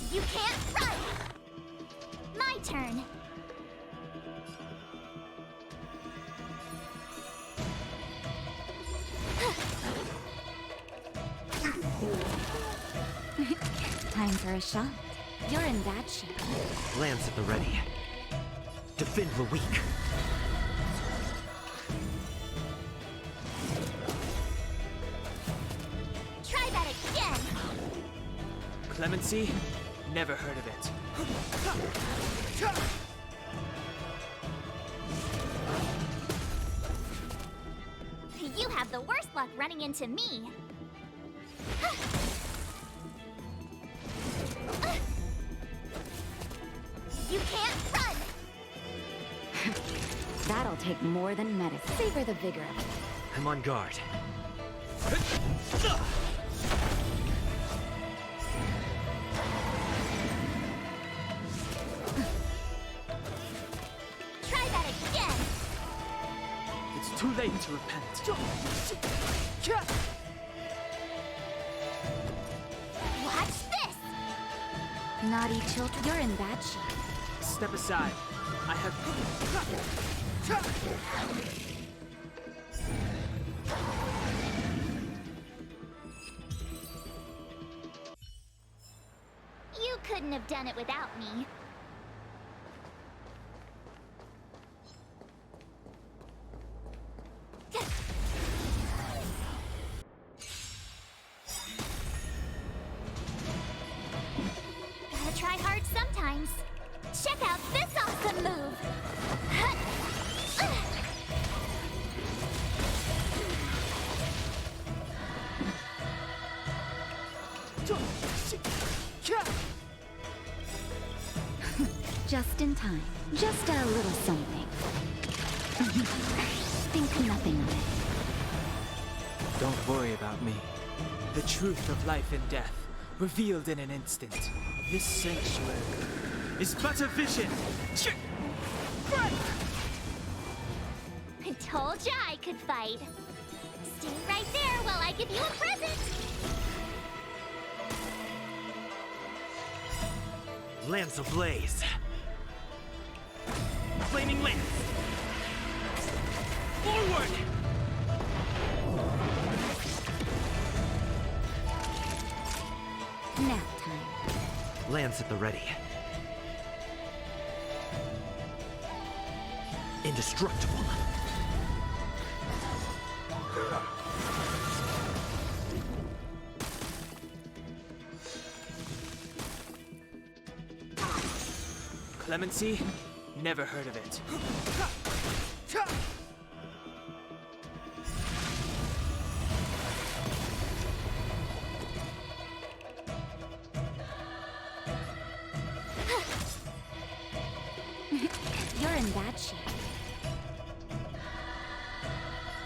You can't run. My turn. Time for a shot. You're in bad shape. Lance at the ready. Defend the weak. Try that again. Clemency? Never heard of it. You have the worst luck running into me. You can't run. That'll take more than medicine. Savor the vigor of it. I'm on guard. Try that again. It's too late to repent. Watch this. Naughty children, you're in bad shape. Step aside. I have... have done it without me. Gotta try hard sometimes. Check out this awesome move! Just in time. Just a little something. Think nothing of it. Don't worry about me. The truth of life and death, revealed in an instant. This sanctuary is but a vision. I told ya I could fight. Stay right there while I give you a present! Lance ablaze. Flaming lance. Forward! Nap time. Lance at the ready. Indestructible. Clemency? Never heard of it. You're in bad shape.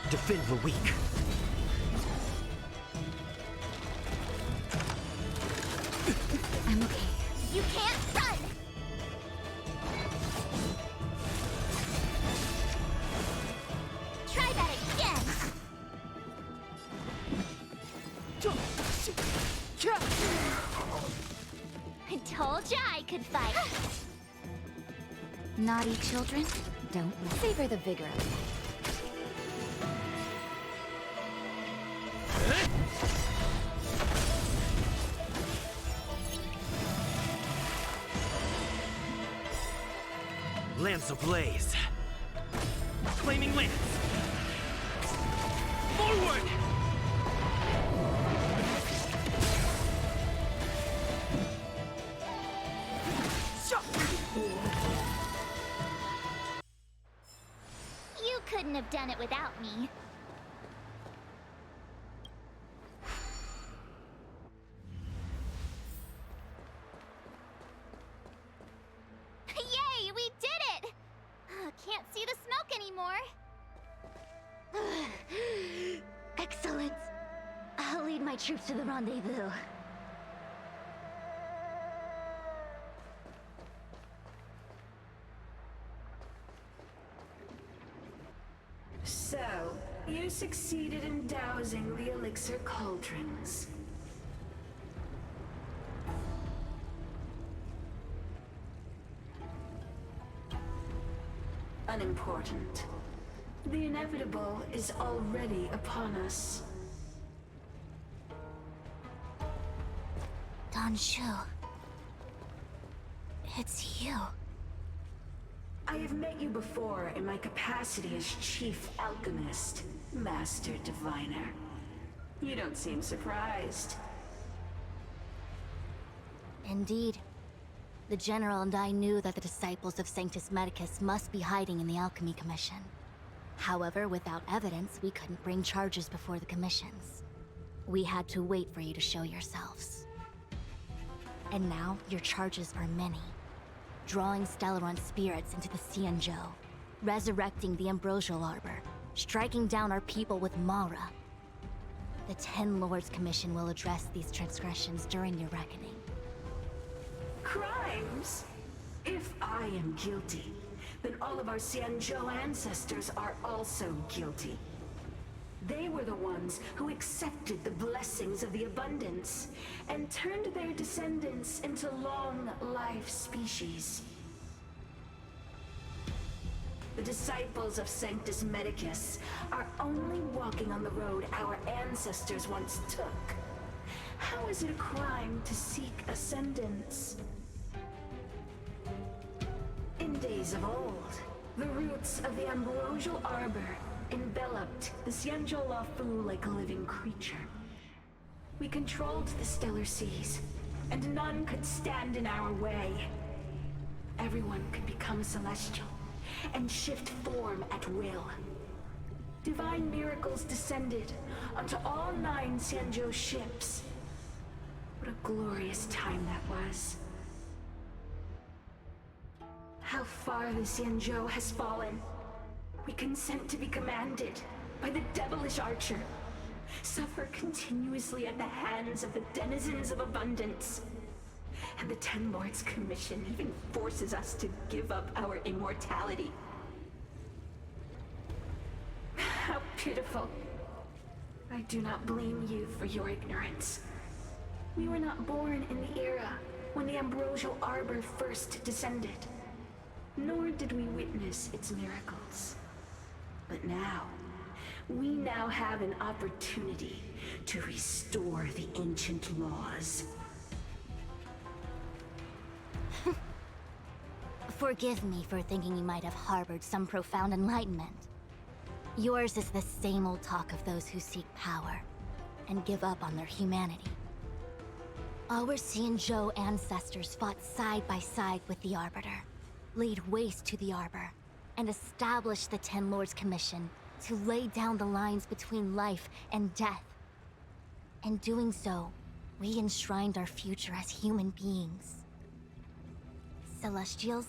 Defend the weak. I'm okay. You can't run! Try that again! I told ya I could fight! Naughty children, don't savor the vigor of life. Lance ablaze. Flaming lance. Forward! You couldn't have done it without me. Yay, we did it! Can't see the smoke anymore. Excellent. I'll lead my troops to the rendezvous. So, you succeeded in dousing the elixir cauldrons. Unimportant. The inevitable is already upon us. Xianxhou. It's you. I have met you before in my capacity as Chief Alchemist, Master Diviner. You don't seem surprised. Indeed. The General and I knew that the disciples of Sanctus Medicus must be hiding in the Alchemy Commission. However, without evidence, we couldn't bring charges before the commissions. We had to wait for you to show yourselves. And now, your charges are many. Drawing Stellaron spirits into the Xianxhou, resurrecting the Ambrosial Arbor, striking down our people with Mara. The Ten Lords Commission will address these transgressions during your reckoning. Crimes? If I am guilty, then all of our Xianxhou ancestors are also guilty. They were the ones who accepted the blessings of the abundance and turned their descendants into long-life species. The disciples of Sanctus Medicus are only walking on the road our ancestors once took. How is it a crime to seek ascendance? days of old, the roots of the ambrosial arbor enveloped the Xianxhou Lafu like a living creature. We controlled the stellar seas, and none could stand in our way. Everyone could become celestial and shift form at will. Divine miracles descended onto all 9 Xianzhou ships. What a glorious time that was. How far the Xianzhou has fallen. We consent to be commanded by the devilish archer. Suffer continuously at the hands of the denizens of abundance. And the Ten Lords Commission even forces us to give up our immortality. How pitiful. I do not blame you for your ignorance. We were not born in the era when the ambrosial arbor first descended, nor did we witness its miracles. But now, we now have an opportunity to restore the ancient laws. Forgive me for thinking you might have harbored some profound enlightenment. Yours is the same old talk of those who seek power and give up on their humanity. Our Xianzhou ancestors fought side by side with the Arbiter, laid waste to the Arbor, and established the Ten Lords Commission to lay down the lines between life and death. In doing so, we enshrined our future as human beings. Celestials?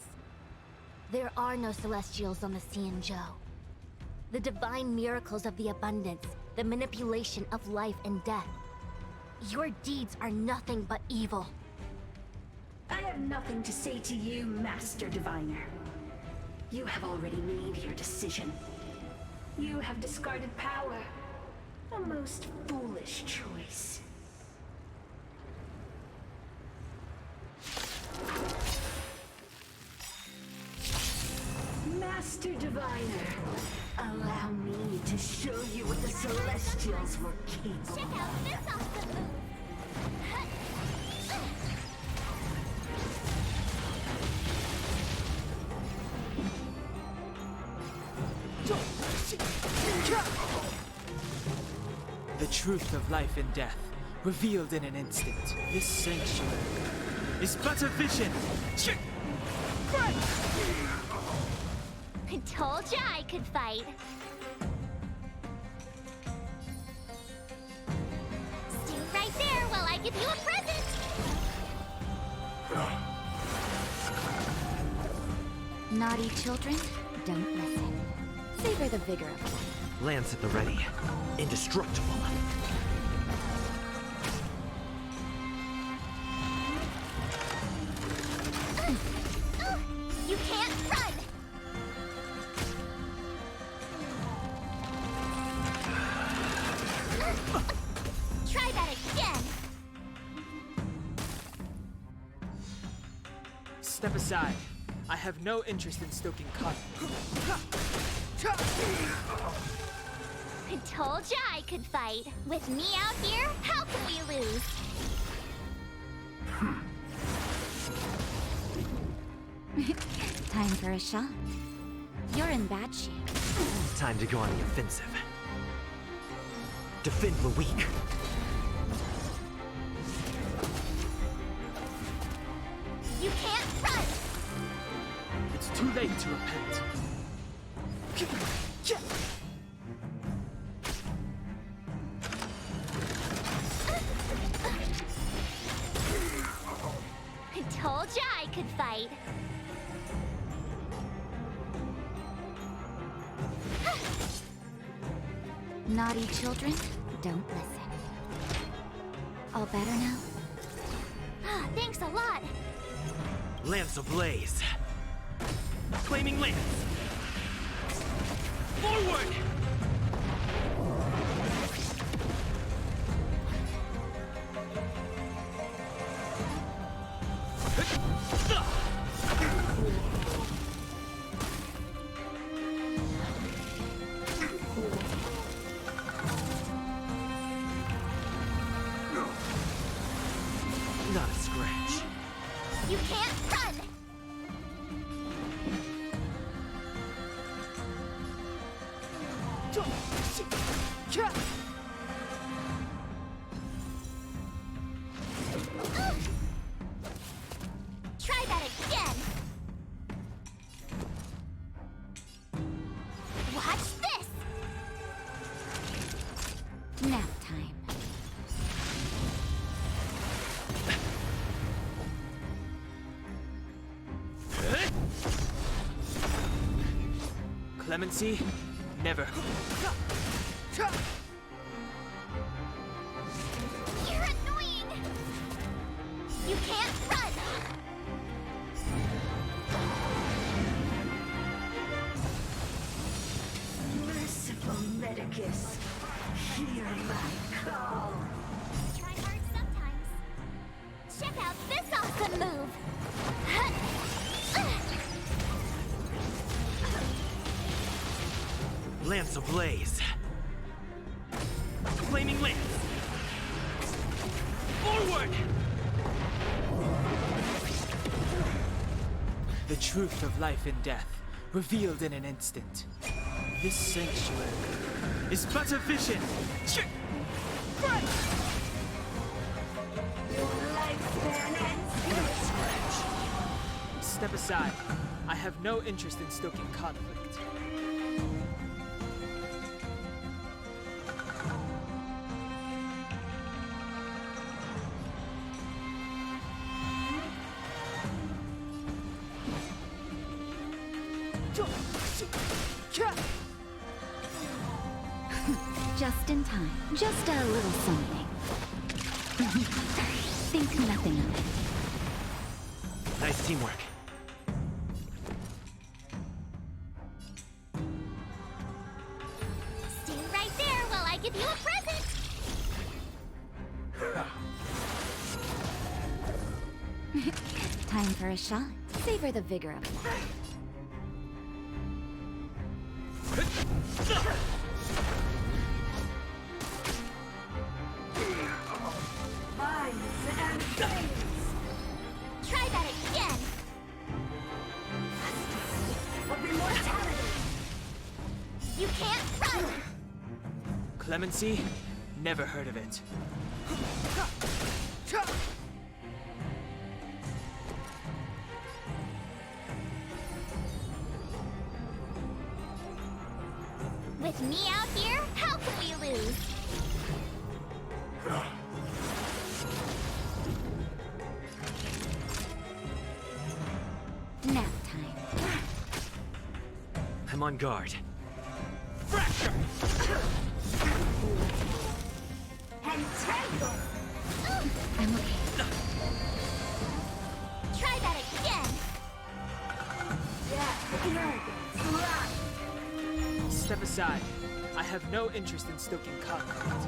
There are no Celestials on the Xianzhou. The divine miracles of the abundance, the manipulation of life and death. Your deeds are nothing but evil. I have nothing to say to you, Master Diviner. You have already made your decision. You have discarded power. A most foolish choice. Master Diviner, allow me to show you what the Celestials were capable of. Check out this awesome move! The truth of life and death, revealed in an instant. This sanctuary is but a vision. I told ya I could fight. Stay right there while I give you a present. Naughty children, don't listen. Savor the vigor of life. Lance at the ready. Indestructible. You can't run! Try that again! Step aside. I have no interest in stoking conflict. I told ya I could fight. With me out here, how can we lose? Time for a shot. You're in bad shape. Time to go on the offensive. Defend the weak. You can't run! It's too late to repent. I told ya I could fight. Naughty children, don't listen. All better now? Thanks a lot. Lance ablaze. Claiming Lance. Forward! Not a scratch. You can't run! Try that again! Watch this! Nap time. Clemency? Never. You're annoying! You can't run! Merciful Medicus, hear my call. Try hard sometimes. Check out this awesome move! Lance ablaze. Flaming lance. Onward! The truth of life and death, revealed in an instant. This sanctuary is but a vision. Step aside. I have no interest in stoking conflict. Just in time. Just a little something. Think nothing of it. Nice teamwork. Stay right there while I give you a present! Time for a shot. Savor the vigor of life. Try that again! Of immortality! You can't run! Clemency? Never heard of it. With me out here, how can we lose? Nap time. I'm on guard. Entangle! I'm okay. Try that again! Step aside. I have no interest in stoking conflict.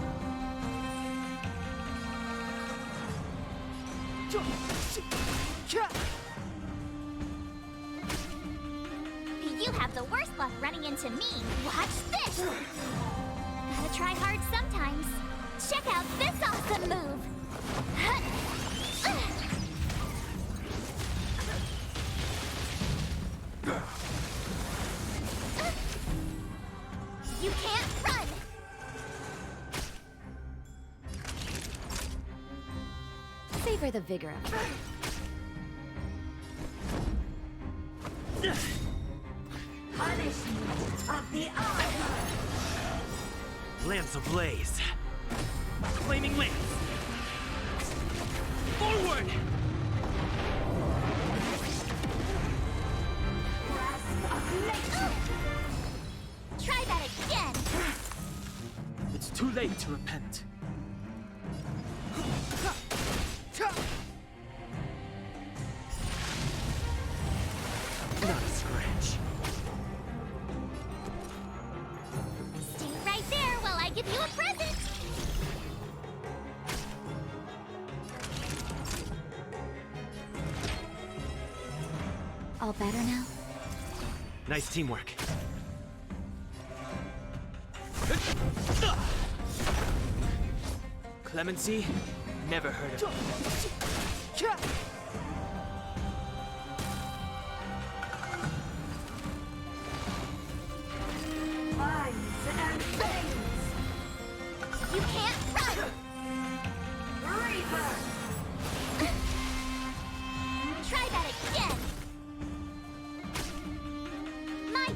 You have the worst luck running into me. Watch this! Gotta try hard sometimes. Check out this awesome move! You can't run! Savor the vigor of life. Punishment of the eye! Lance ablaze. Flaming lance. Forward! Try that again! It's too late to repent. Not a scratch. Stay right there while I give you a present! All better now? Nice teamwork. Clemency? Never heard of it. Vines and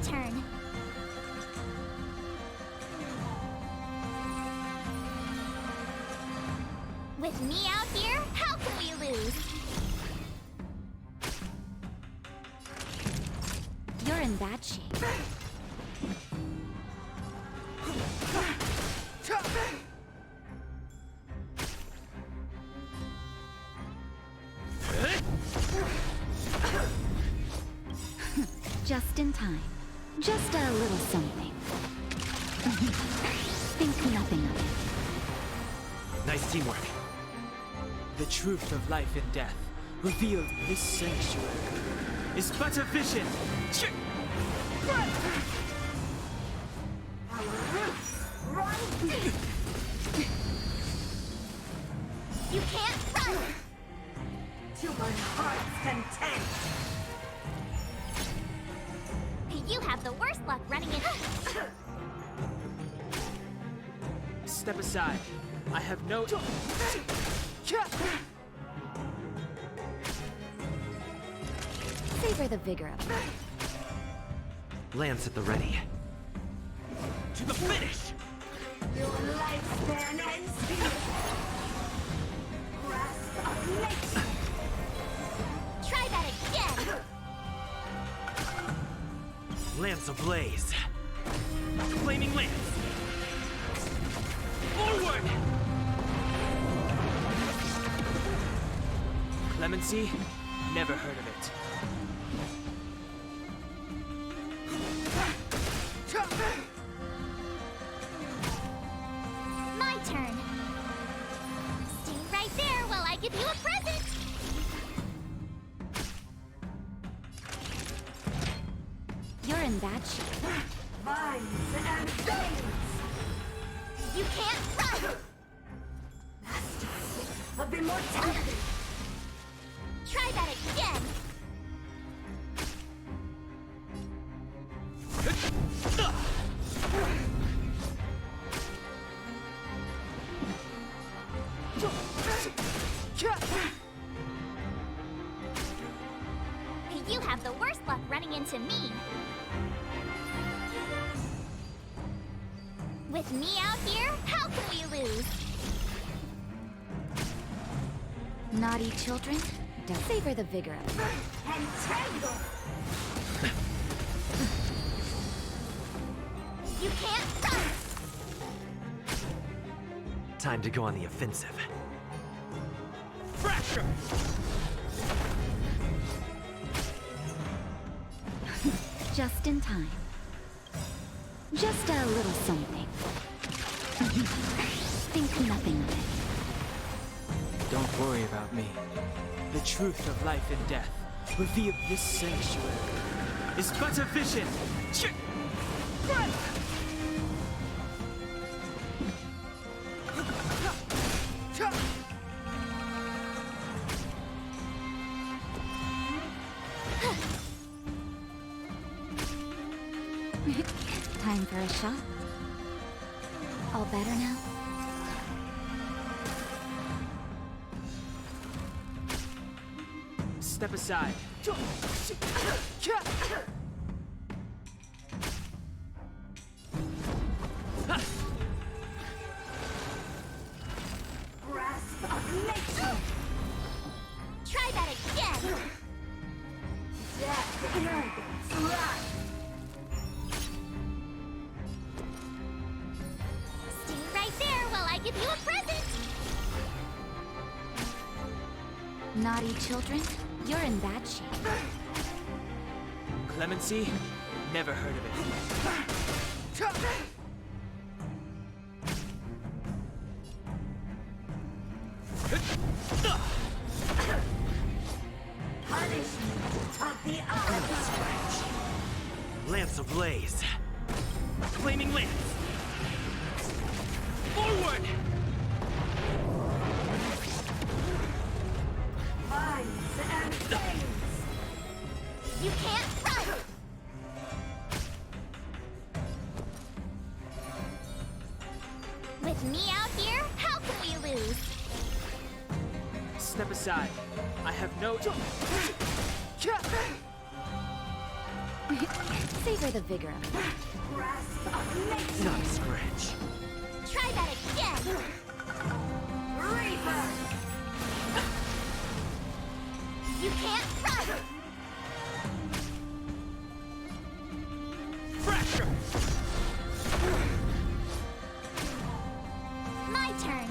turn. With me out here, how can we lose? You're in bad shape. Just in time. Just a little something. Think nothing of it. Nice teamwork. The truth of life and death, revealed in this sanctuary, is but a vision. You can't run! To my heart's content! You have the worst luck running in. Step aside. I have no... Savor the vigor of it. Lance at the ready. To the finish! Your lifespan ends here! Grasp of nature! Try that again! Lance ablaze. Flaming lance! Onward! Clemency? Never heard of it. My turn. Stay right there while I give you a present. You're in bad shape. Vines and veins! You can't run! Masters of immortality! Try that again! You have the worst luck running into me. With me out here, how can we lose? Naughty children, don't savor the vigor of it. Entangle! You can't run! Time to go on the offensive. Fracture! Just in time. Just a little something. Think nothing of it. Don't worry about me. The truth of life and death, revealed in this sanctuary, is but a vision. Time for a shot. All better now? Step aside. Grasp of nature! Try that again! Death arrogance wrath! Stay right there while I give you a present! Naughty children, you're in bad shape. Clemency? Never heard of it. Punishment of the odds! Lance ablaze. Flaming lance! Forward! Vines and veins! You can't run! With me out here, how can we lose? Step aside. I have no... Savor the vigor of it. Not a scratch. Try that again! Reaper! You can't run! Fracture! My turn.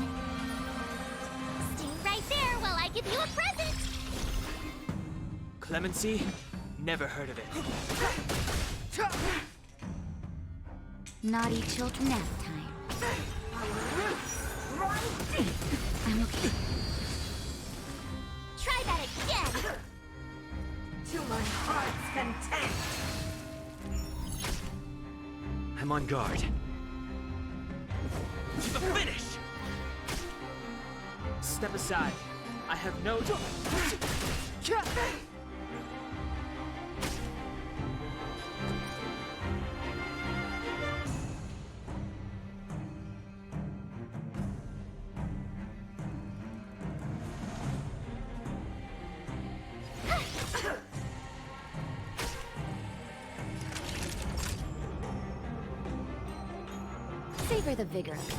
Stay right there while I give you a present! Clemency? Never heard of it. Naughty children nap time. I'm okay. Try that again! To my heart's content! I'm on guard. To the finish! Step aside. I have no... Savor the vigor of it.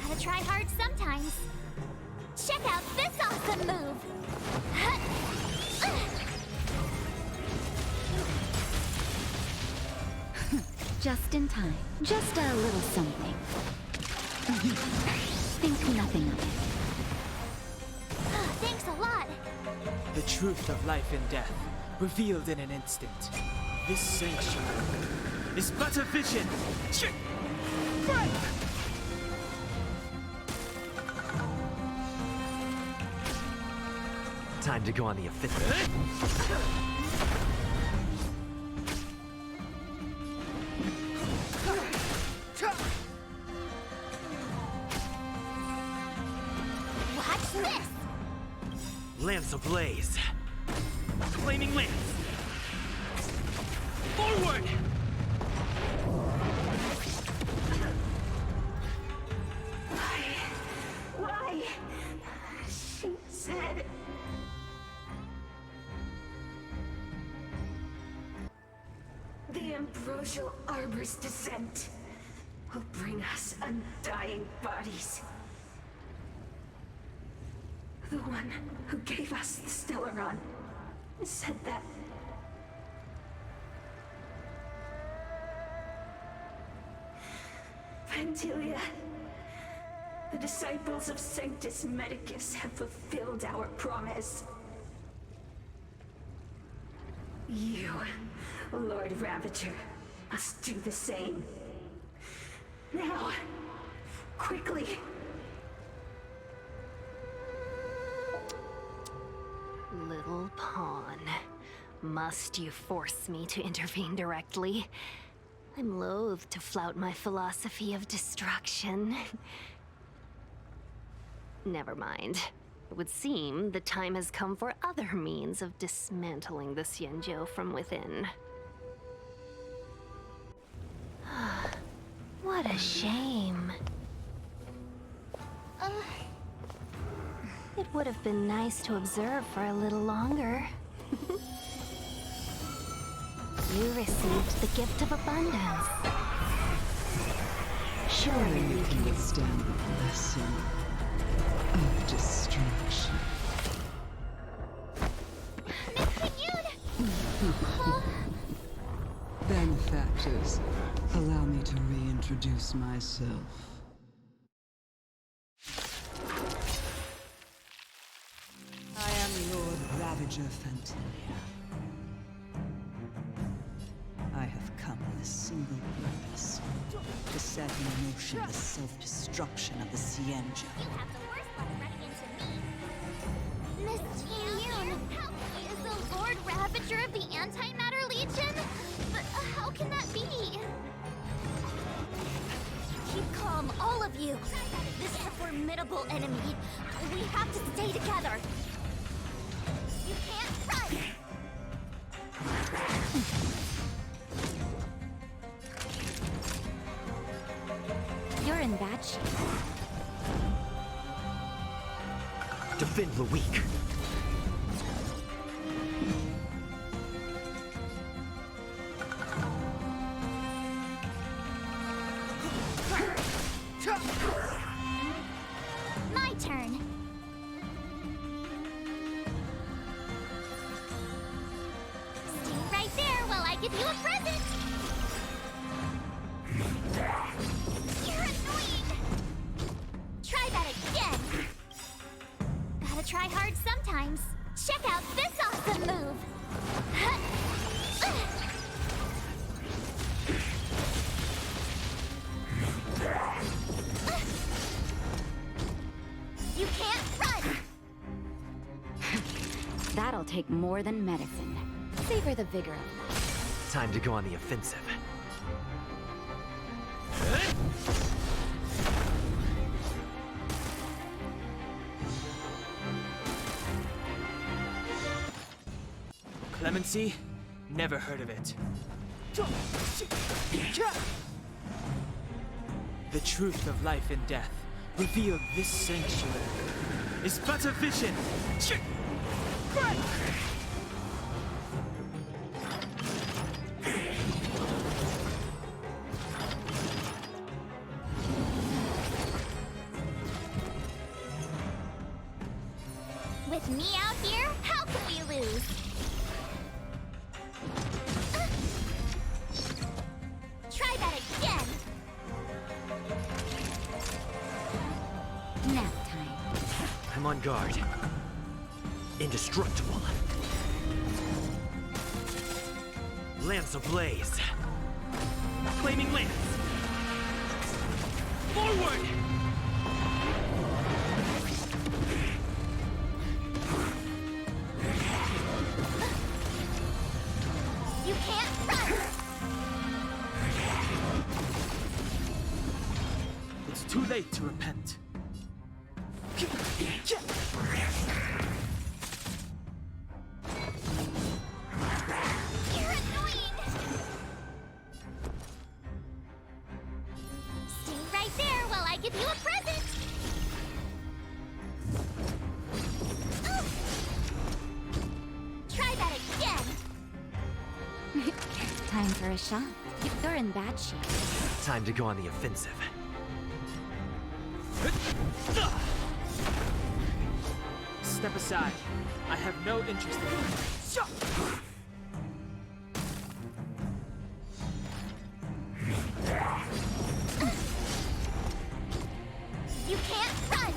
Gotta try hard sometimes. Check out this awesome move! Just in time. Just a little something. Think nothing of it. Thanks a lot! The truth of life and death, revealed in an instant. This sanctuary is but a vision. Time to go on the offensive. Watch this! Lance ablaze. Flaming lance. Forward! Why? She said... The ambrosial arbor's descent will bring us undying bodies. The one who gave us the Stellaron said that. Pantilia, the disciples of Sanctus Medicus have fulfilled our promise. You, Lord Ravager, must do the same. Now, quickly. Little pawn. Must you force me to intervene directly? I'm loath to flout my philosophy of destruction. Never mind. It would seem the time has come for other means of dismantling the Xianxhou from within. What a shame. It would have been nice to observe for a little longer. You received the gift of abundance. Surely you can withstand the blessing of destruction. Benefactors, allow me to reintroduce myself. I am Lord Ravager Fantilia. I have come with a single purpose: to set in motion the self-destruction of the Xianxhou. You have the worst luck running into me. Miss Yoon is the Lord Ravager of the Antimatter Legion? But how can that be? Keep calm, all of you. This is a formidable enemy. We have to stay together. You can't run! You're in bad shape. Defend the weak. I give you a present! You're annoying! Try that again! Gotta try hard sometimes. Check out this awesome move! You can't run! That'll take more than medicine. Savor the vigor of life. Time to go on the offensive. Clemency? Never heard of it. The truth of life and death, revealed this sanctuary, is but a vision. With me out here, how can we lose? Try that again! Nap time. I'm on guard. Indestructible. Lance ablaze. Flaming lance. Forward! You can't run! It's too late to repent. You're annoying! Stay right there while I give you a present! Try that again! Time for a shot. You're in bad shape. Time to go on the offensive. Step aside. I have no interest in you. You can't run!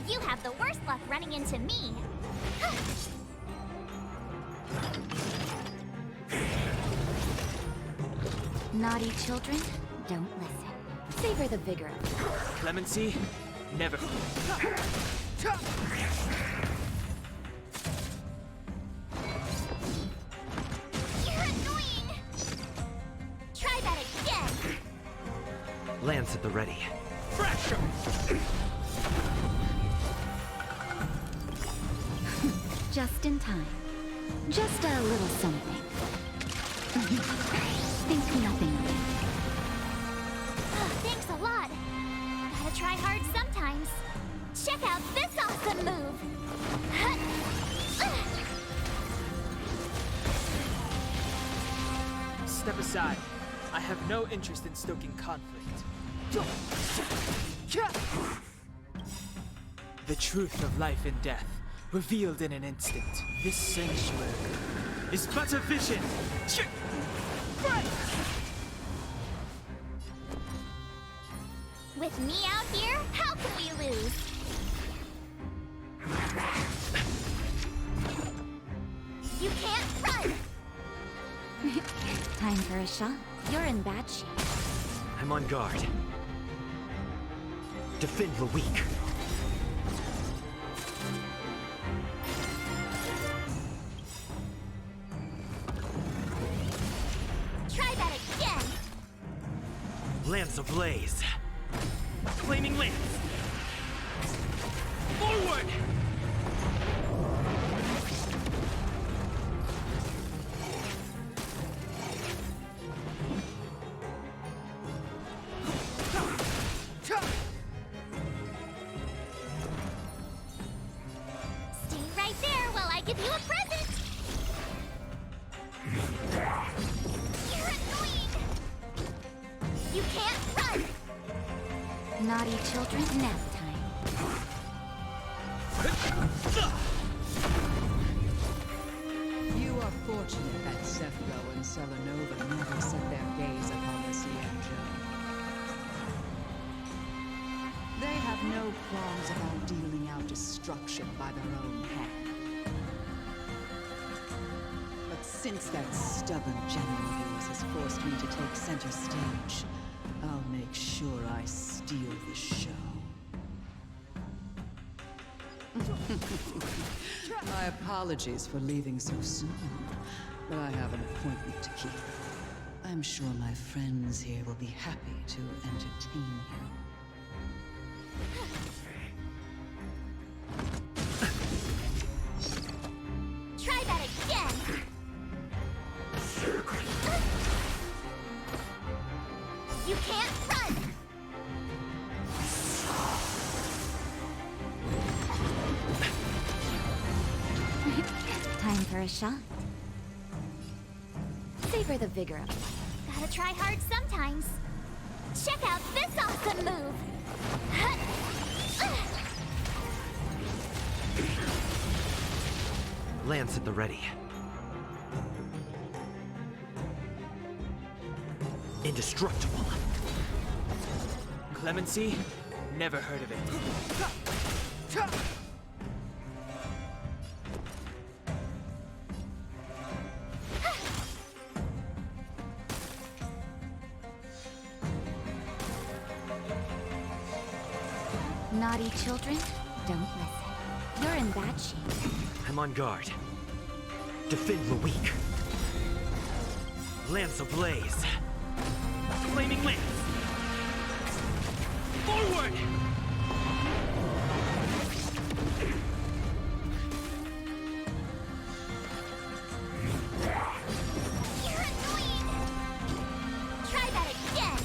You have the worst luck running into me. Naughty children, don't listen. Savor the vigor of life. Clemency? Never. You're annoying! Try that again! Lance at the ready. Pressure! Just in time. Just a little something. Think nothing of it. Thanks a lot. Gotta try hard sometimes. Check out this awesome move! Step aside. I have no interest in stoking conflict. The truth of life and death, revealed in an instant. This sanctuary is but a vision. With me out here, how can we lose? You can't run! Time for a shot. You're in bad shape. I'm on guard. Defend the weak. Try that again! Lance ablaze. Flaming lance. Forward! Stay right there while I give you a present! You're annoying! You can't run! Naughty children, nap time. You are fortunate that Sephiroth Villanova never set their gaze upon the Xianxhou. They have no qualms about dealing out destruction by their own hand. But since that stubborn general of yours has forced me to take center stage, I'll make sure I steal the show. My apologies for leaving so soon, but I have an appointment to keep. I'm sure my friends here will be happy to entertain you. Try that again! You can't run! Time for a shot. Savor the vigor of it. Gotta try hard sometimes. Check out this awesome move! Lance at the ready. Indestructible. Clemency? Never heard of it. Naughty children, don't listen. You're in bad shape. I'm on guard. Defend the weak. Lance ablaze. Flaming lance. Forward! You're annoying! Try that again!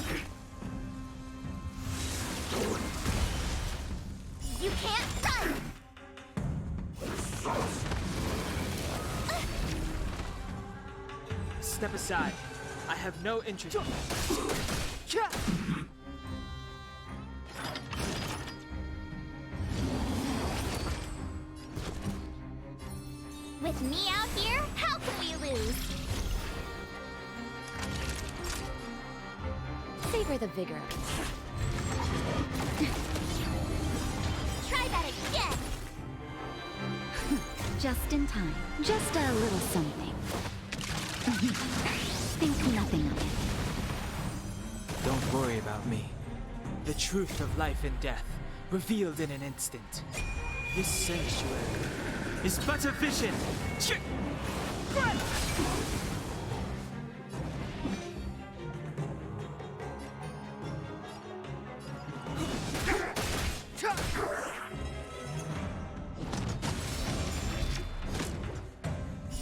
You can't run! Step aside. I have no interest. With me out here, how can we lose? Savor the vigor of it. Try that again! Just in time. Just a little something. Think nothing of it. Don't worry about me. The truth of life and death, revealed in an instant. This sanctuary is but a vision.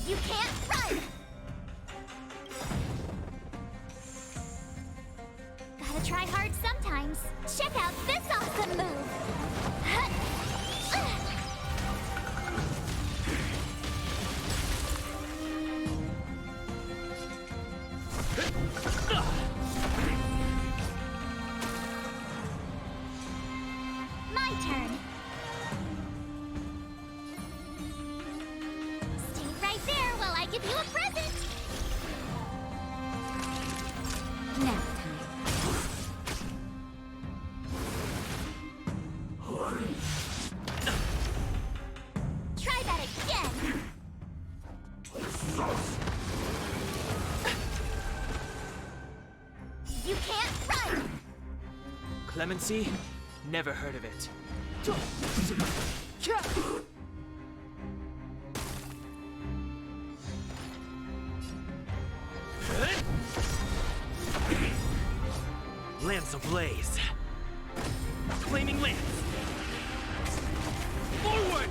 You can't run! Gotta try hard sometimes. Check out this awesome move! My turn. Stay right there while I give you a present. Now Try that again. You can't run. Clemency? Never heard of it. Lance ablaze. Flaming lance. Forward!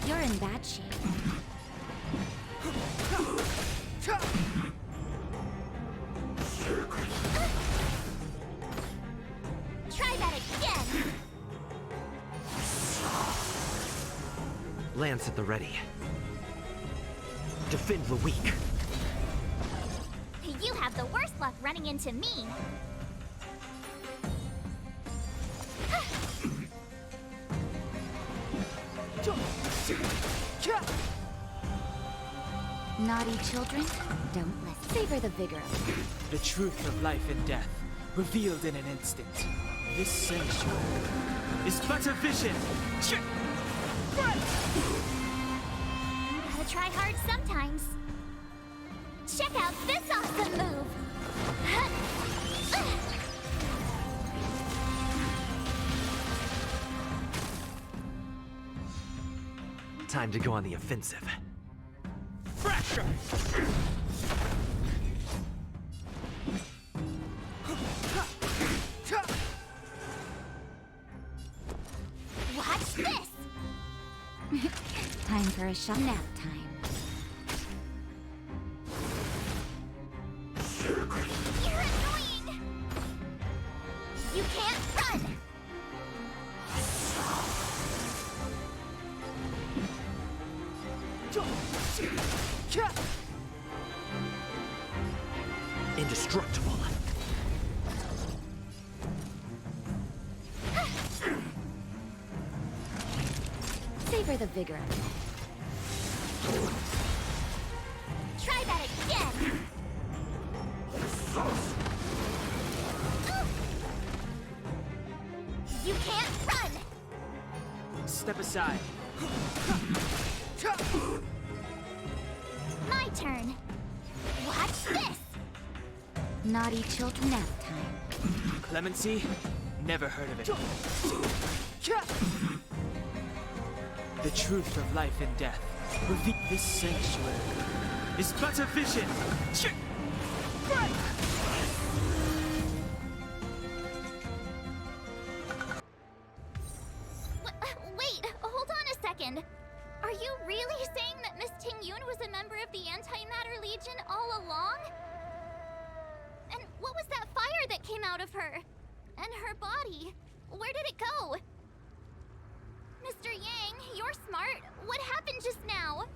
you're in bad shape. Try that again. Lance at the ready. Defend the weak. You have the worst luck running into me. Naughty children, don't listen. Savor the vigor of life. The truth of life and death, revealed in an instant. This sanctuary is but a vision. Gotta try hard sometimes. Check out this awesome move! Time to go on the offensive. Fracture! Watch this! Time for a shot nap time. You're annoying! You can't run! Indestructible. Savor the vigor of life. Try that again! You can't run! Step aside. My turn. Watch this! Naughty children nap time. Clemency? Never heard of it. The truth of life and death. This sanctuary is but a vision. Wait, hold on a second. Are you really saying that Miss Ting-Yun was a member of the Antimatter Legion all along? And what was that fire that came out of her? And her body? Where did it go? Mr. Yang, you're smart. What happened just now?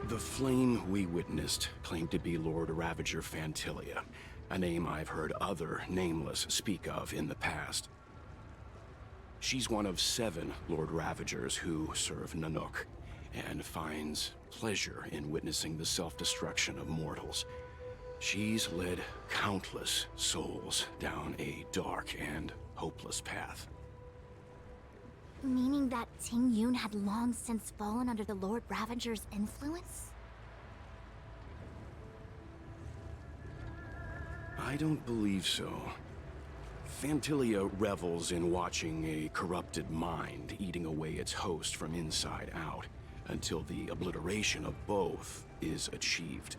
The flame we witnessed claimed to be Lord Ravager Fantilia, a name I've heard other Nameless speak of in the past. She's one of 7 Lord Ravagers who serve Nanook, and finds pleasure in witnessing the self-destruction of mortals. She's led countless souls down a dark and hopeless path. Meaning that Ting-Yun had long since fallen under the Lord Ravager's influence? I don't believe so. Fantilia revels in watching a corrupted mind eating away its host from inside out, until the obliteration of both is achieved.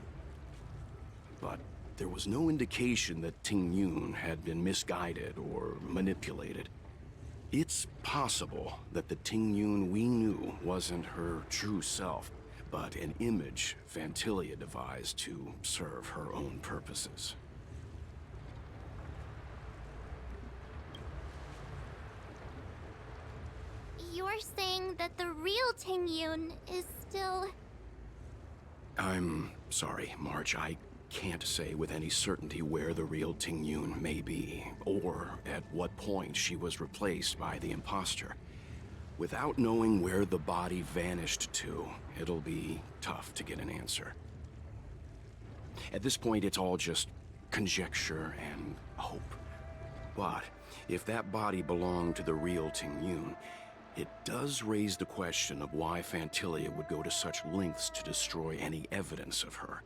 But there was no indication that Ting-Yun had been misguided or manipulated. It's possible that the Ting-Yun we knew wasn't her true self, but an image Fantilia devised to serve her own purposes. You're saying that the real Ting-Yun is still... I'm sorry, March. I can't say with any certainty where the real Ting-Yun may be, or at what point she was replaced by the imposter. Without knowing where the body vanished to, it'll be tough to get an answer. At this point, it's all just conjecture and hope. But if that body belonged to the real Ting-Yun, it does raise the question of why Fantilia would go to such lengths to destroy any evidence of her.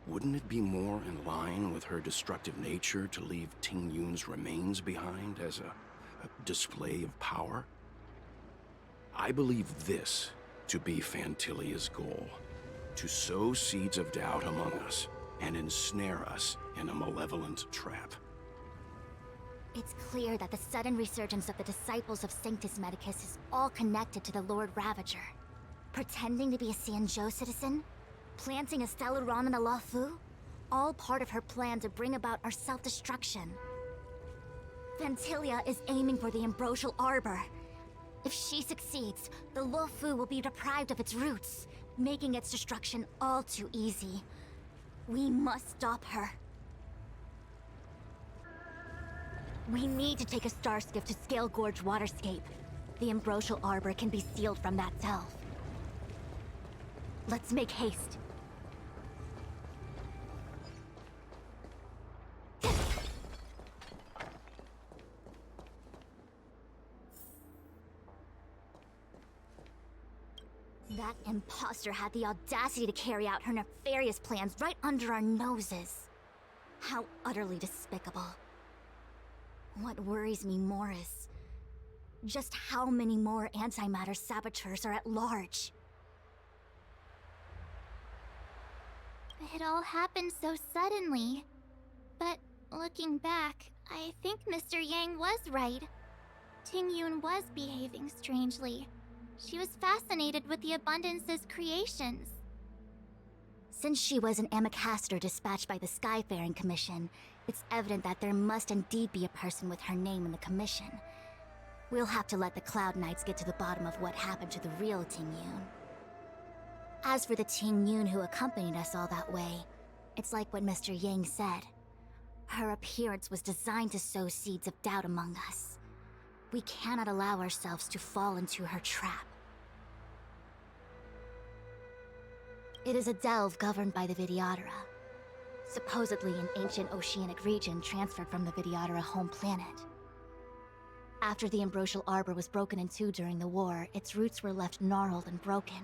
Wouldn't it be more in line with her destructive nature to leave Ting-Yun's remains behind as a display of power? I believe this to be Fantilia's goal: to sow seeds of doubt among us and ensnare us in a malevolent trap. It's clear that the sudden resurgence of the disciples of Sanctus Medicus is all connected to the Lord Ravager. Pretending to be a Xianxhou citizen? Planting a Stellaron in the Luofu? All part of her plan to bring about our self-destruction. Fantilia is aiming for the Ambrosial Arbor. If she succeeds, the Luofu will be deprived of its roots, making its destruction all too easy. We must stop her. We need to take a star skiff to Scale Gorge Waterscape. The ambrosial arbor can be sealed from that delve. Let's make haste. That imposter had the audacity to carry out her nefarious plans right under our noses. How utterly despicable. What worries me more is just how many more antimatter saboteurs are at large. It all happened so suddenly. But looking back, I think Mr. Yang was right. Ting Yun was behaving strangely. She was fascinated with the Abundance's creations. Since she was an Amicastor dispatched by the Skyfaring Commission, it's evident that there must indeed be a person with her name in the commission. We'll have to let the Cloud Knights get to the bottom of what happened to the real Ting Yun. As for the Ting Yun who accompanied us all that way, it's like what Mr. Yang said. Her appearance was designed to sow seeds of doubt among us. We cannot allow ourselves to fall into her trap. It is a delve governed by the Vidyadhara, supposedly an ancient oceanic region transferred from the Vidyadhara home planet. After the ambrosial arbor was broken in two during the war, its roots were left gnarled and broken.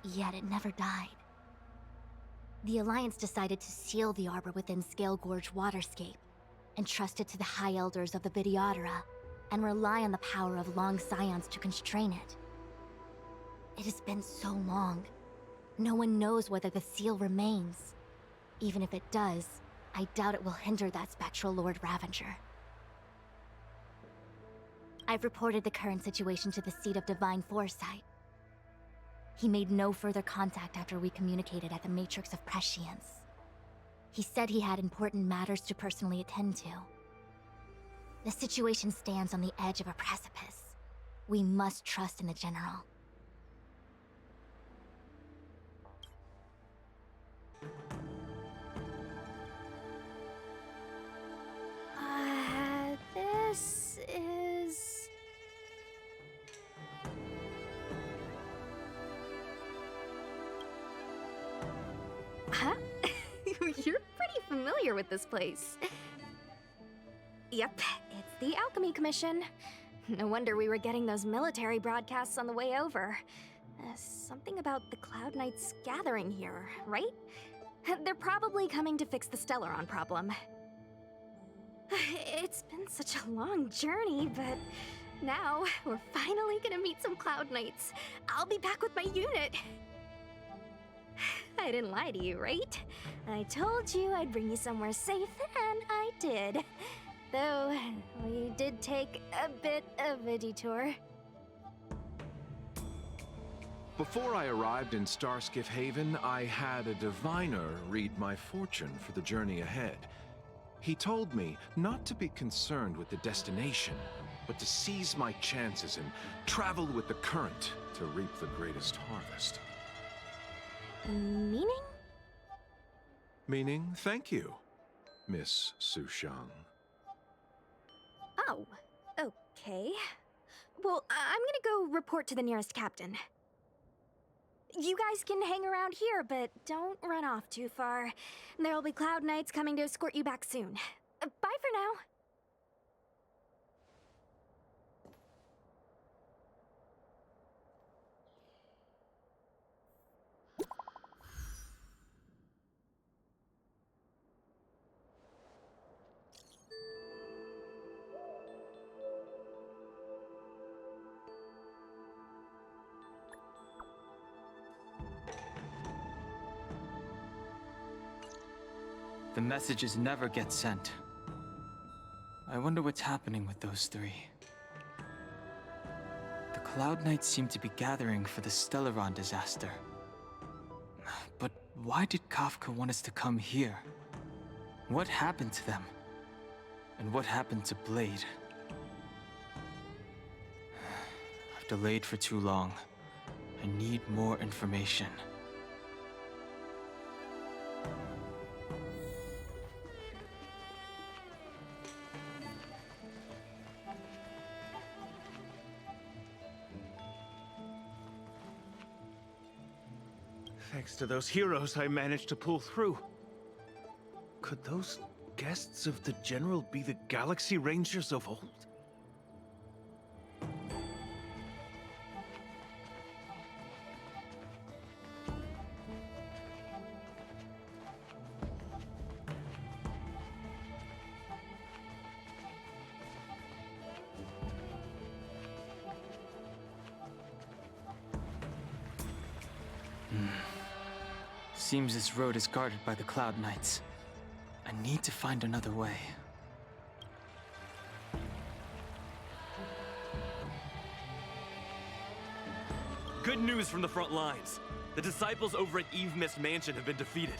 Yet it never died. The Alliance decided to seal the arbor within Scale Gorge Waterscape, entrust it to the High Elders of the Vidyadhara, and rely on the power of long scions to constrain it. It has been so long. No one knows whether the seal remains. Even if it does, I doubt it will hinder that spectral Lord Ravager. I've reported the current situation to the Seat of Divine Foresight. He made no further contact after we communicated at the Matrix of Prescience. He said he had important matters to personally attend to. The situation stands on the edge of a precipice. We must trust in the General. This is... Huh? You're pretty familiar with this place. Yep, it's the Alchemy Commission. No wonder we were getting those military broadcasts on the way over. Something about the Cloud Knights gathering here, right? They're probably coming to fix the Stellaron problem. It's been such a long journey, but now we're finally gonna meet some Cloud Knights. I'll be back with my unit. I didn't lie to you, right? I told you I'd bring you somewhere safe, and I did. Though, we did take a bit of a detour. Before I arrived in Starskiff Haven, I had a diviner read my fortune for the journey ahead. He told me not to be concerned with the destination, but to seize my chances and travel with the current to reap the greatest harvest. Meaning? Meaning, thank you, Miss Sushang. Oh, okay. Well, I'm gonna go report to the nearest captain. You guys can hang around here, but don't run off too far. There'll be Cloud Knights coming to escort you back soon. Bye for now. The messages never get sent. I wonder what's happening with those three. The Cloud Knights seem to be gathering for the Stellaron disaster. But why did Kafka want us to come here? What happened to them? And what happened to Blade? I've delayed for too long. I need more information. Thanks to those heroes, I managed to pull through. Could those guests of the General be the Galaxy Rangers of old? Seems this road is guarded by the Cloud Knights. I need to find another way. Good news from the front lines. The disciples over at Eve Mist Mansion have been defeated.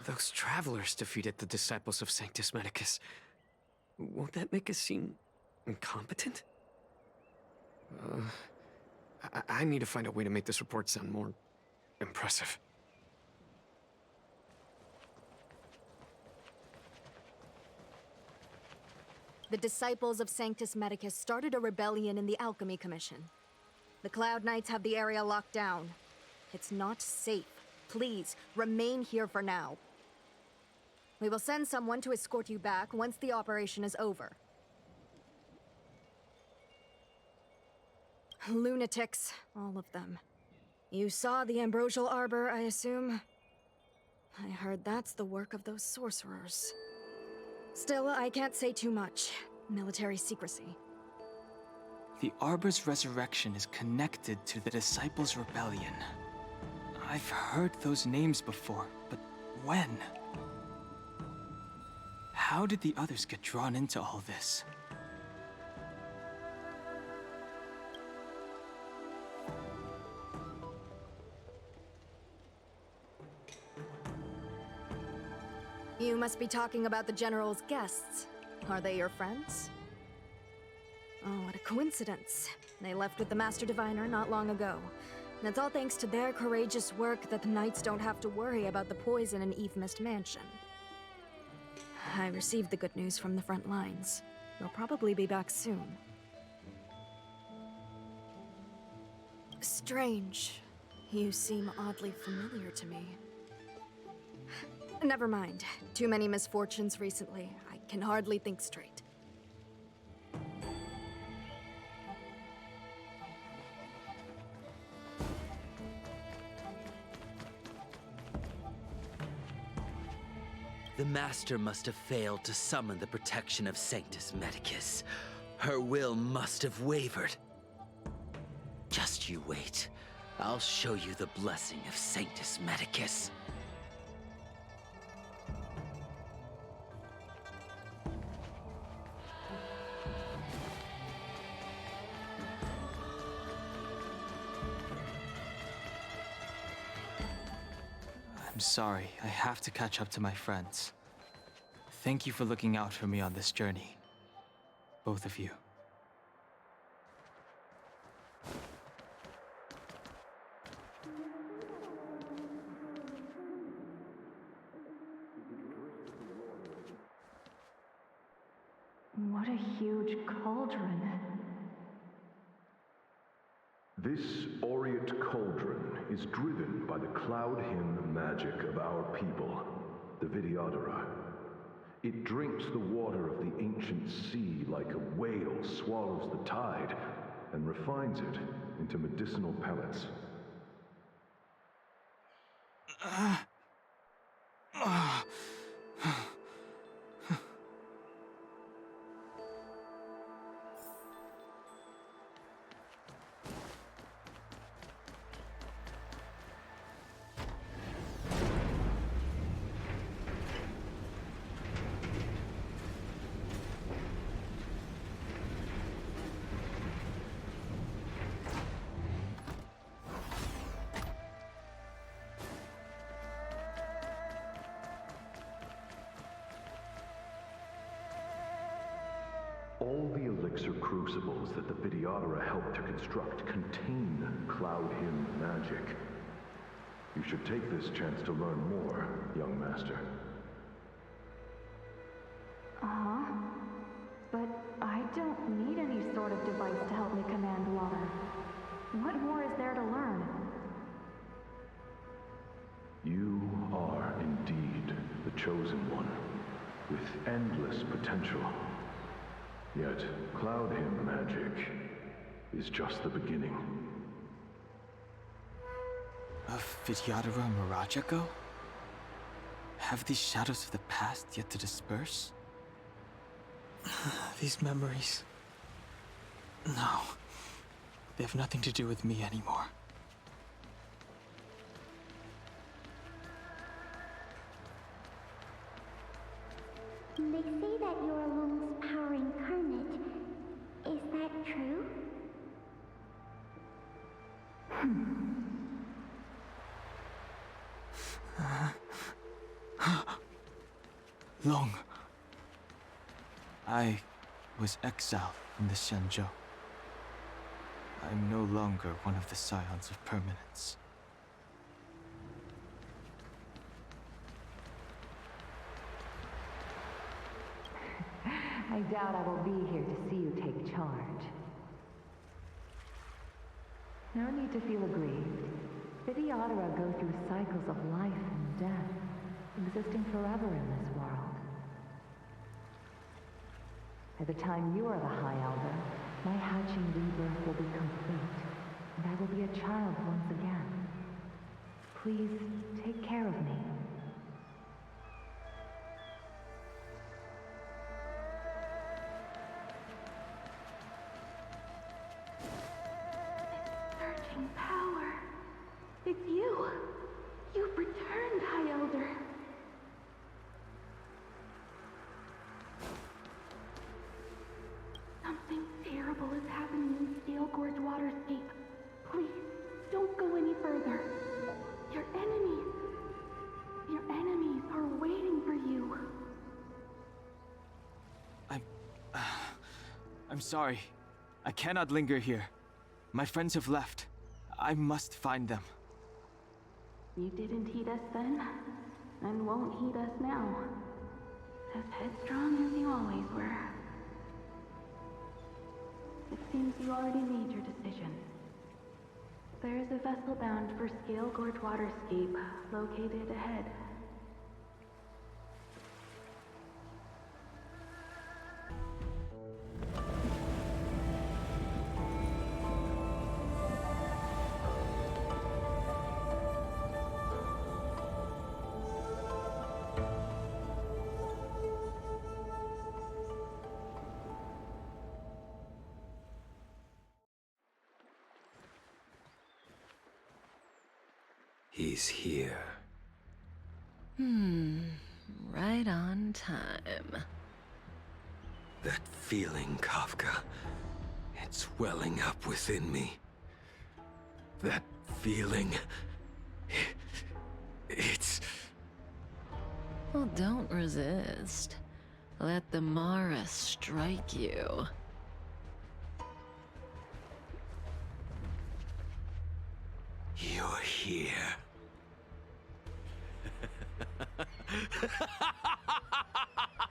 Those travelers defeated the disciples of Sanctus Medicus. Won't that make us seem incompetent? I need to find a way to make this report sound more impressive. The disciples of Sanctus Medicus started a rebellion in the Alchemy Commission. The Cloud Knights have the area locked down. It's not safe. Please, remain here for now. We will send someone to escort you back once the operation is over. Lunatics, all of them. You saw the Ambrosial Arbor, I assume? I heard that's the work of those sorcerers. Still, I can't say too much. Military secrecy. The Arbor's resurrection is connected to the Disciples' Rebellion. I've heard those names before, but when? How did the others get drawn into all this? You must be talking about the General's guests. Are they your friends? Oh, what a coincidence. They left with the Master Diviner not long ago. And it's all thanks to their courageous work that the Knights don't have to worry about the poison in Eve Mist Mansion. I received the good news from the front lines. They'll probably be back soon. Strange. You seem oddly familiar to me. Never mind. Too many misfortunes recently. I can hardly think straight. The Master must have failed to summon the protection of Sanctus Medicus. Her will must have wavered. Just you wait. I'll show you the blessing of Sanctus Medicus. I'm sorry, I have to catch up to my friends. Thank you for looking out for me on this journey. Both of you. What a huge cauldron. This aureate cauldron is driven by the cloud hymn magic of our people, the Vidyadhara. It drinks the water of the ancient sea like a whale swallows the tide and refines it into medicinal pellets. All the elixir crucibles that the Vidyadhara helped to construct contain cloud hymn magic. You should take this chance to learn more, young master. Uh-huh. But limitless potential. Yet, Cloud Hymn magic is just the beginning. Of Vidyadhara Mirajago? Have these shadows of the past yet to disperse? These memories... No. They have nothing to do with me anymore. They say that you're Lung's power incarnate. Is that true? Long. I was exiled from the Xianxhou. I'm no longer one of the Scions of Permanence. I doubt I will be here to see you take charge. No need to feel aggrieved. Vidyadhara go through cycles of life and death, existing forever in this world. By the time you are the High Elder, my hatching rebirth will be complete, and I will be a child once again. Please, take care of me. Surging power. It's you. You've returned, High Elder. Something terrible is happening in Scale Gorge Waterscape. Please, don't go any further. Your enemies are waiting for you. I'm sorry. I cannot linger here. My friends have left. I must find them. You didn't heed us then, and won't heed us now. As headstrong as you always were. It seems you already made your decision. There is a vessel bound for Scale Gorge Waterscape, located ahead. He's here. Right on time. That feeling, Kafka. It's welling up within me. That feeling... It's... Well, don't resist. Let the Mara strike you. You're here.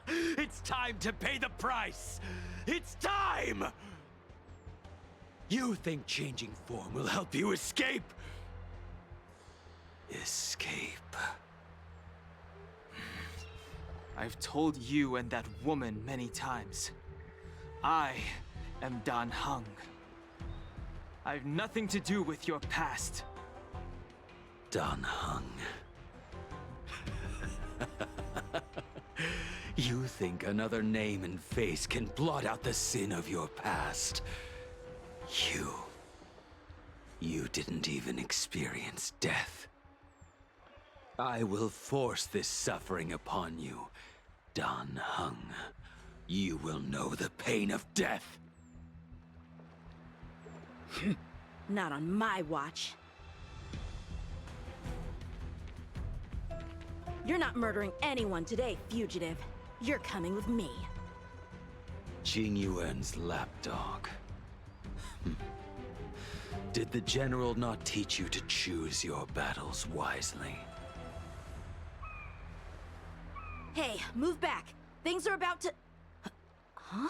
It's time to pay the price! It's time! You think changing form will help you escape? Escape. I've told you and that woman many times. I am Dan Heng. I've nothing to do with your past. Dan Heng. You think another name and face can blot out the sin of your past? You didn't even experience death. I will force this suffering upon you, Dan Heng. You will know the pain of death. Not on my watch. You're not murdering anyone today, fugitive. You're coming with me. Jing Yuan's lapdog. Did the General not teach you to choose your battles wisely? Hey, move back. Things are about to... Huh?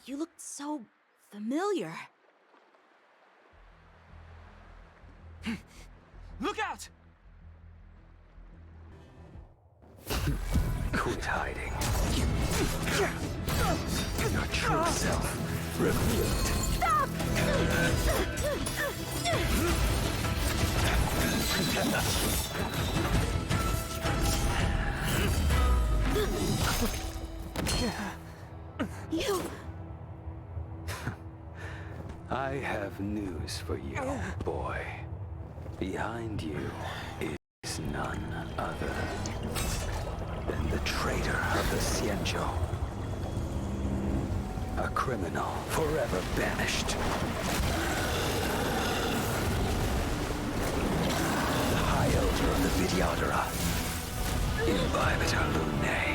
You look so familiar. Look out! Quit hiding. Your true self revealed. Stop! You... I have news for you, boy. Behind you is none other than the traitor of the Xianxhou. A criminal forever banished. The High Elder of the Vidyadhara. Imbibitor Lunae.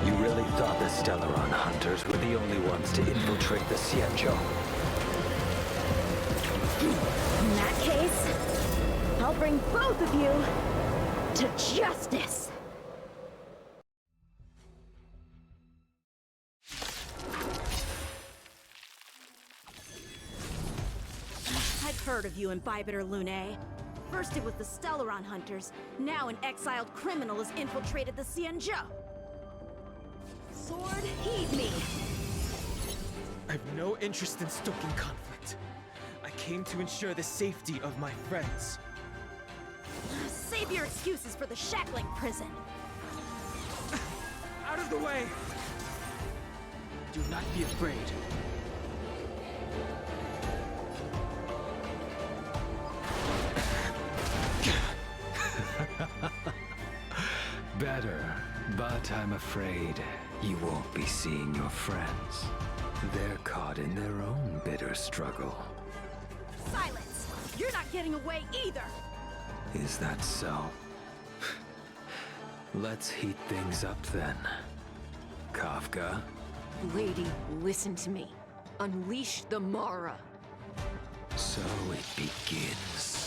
You really thought the Stellaron hunters were the only ones to infiltrate the Xianxhou? In that case, I'll bring both of you to justice! I've heard of you, Imbibitor Lunae. First it was the Stellaron hunters, now an exiled criminal has infiltrated the Xianxhou. Sword, heed me! I've no interest in stoking conflict. I came to ensure the safety of my friends. Save your excuses for the shackling prison. Out of the way! Do not be afraid. Better, but I'm afraid you won't be seeing your friends. They're caught in their own bitter struggle. Silence! You're not getting away either! Is that so? Let's heat things up then. Kafka? Lady, listen to me. Unleash the Mara. So it begins.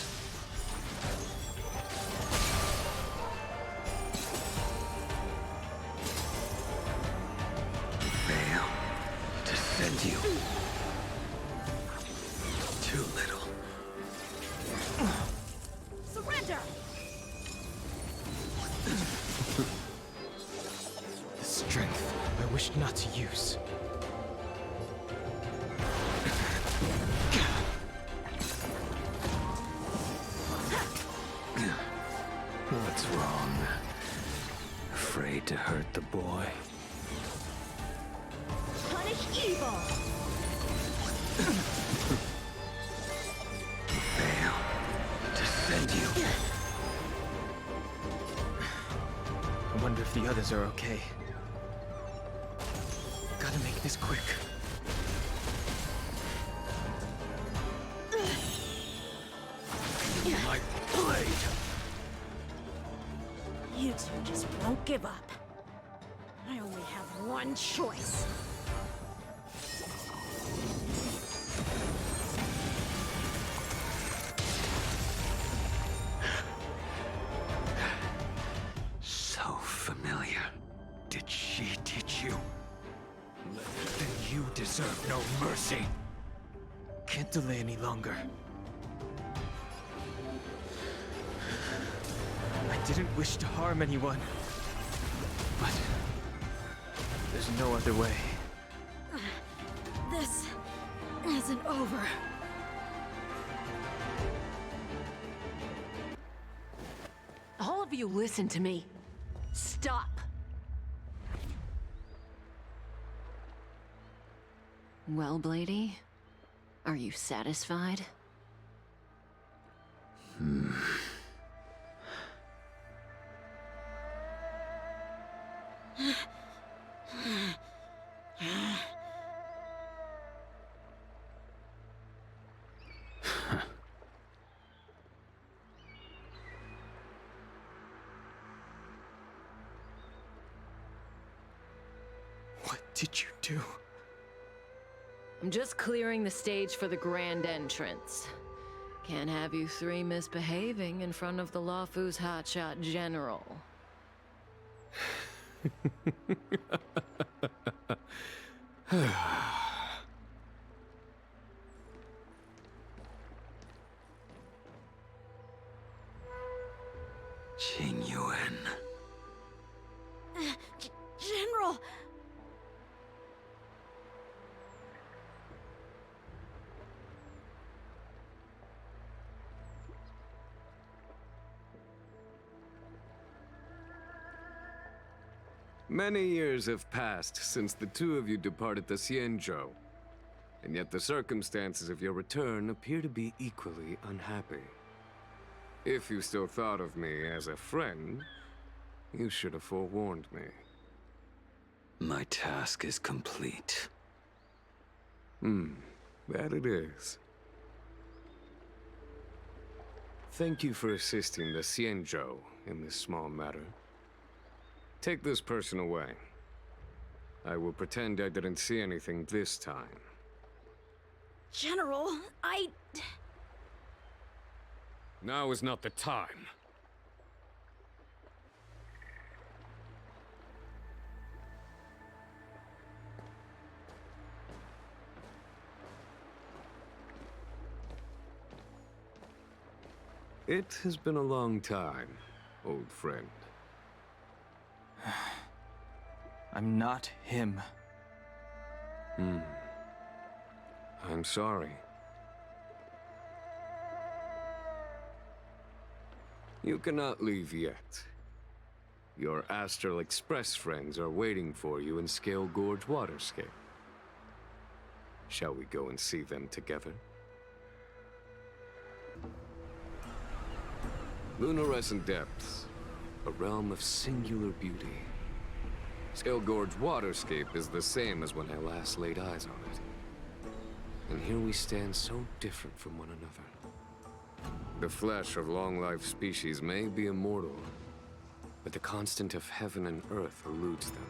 Fail to send you. Too little. Surrender! The strength I wished not to use. What's wrong? Afraid to hurt the boy? Punish evil! Fail to send you. I wonder if the others are okay. Gotta make this quick. My blade! You two just won't give up. I only have one choice. So familiar. Did she teach you? Then you deserve no mercy. Can't delay any longer. I didn't wish to harm anyone. But there's no other way. This isn't over. All of you listen to me. Stop. Well, Blady, are you satisfied? What did you do? I'm just clearing the stage for the grand entrance. Can't have you three misbehaving in front of the Luofu's hotshot general. Qing Yuan. General! Many years have passed since the two of you departed the Xianxhou, and yet the circumstances of your return appear to be equally unhappy. If you still thought of me as a friend, you should have forewarned me. My task is complete. That it is. Thank you for assisting the Xianxhou in this small matter. Take this person away. I will pretend I didn't see anything this time. General, Now is not the time. It has been a long time, old friend. I'm not him. I'm sorry. You cannot leave yet. Your Astral Express friends are waiting for you in Scale Gorge Waterscape. Shall we go and see them together? Lunarescent Depths, a realm of singular beauty. Scale Gorge Waterscape is the same as when I last laid eyes on it. And here we stand so different from one another. The flesh of long-lived species may be immortal, but the constant of heaven and earth eludes them.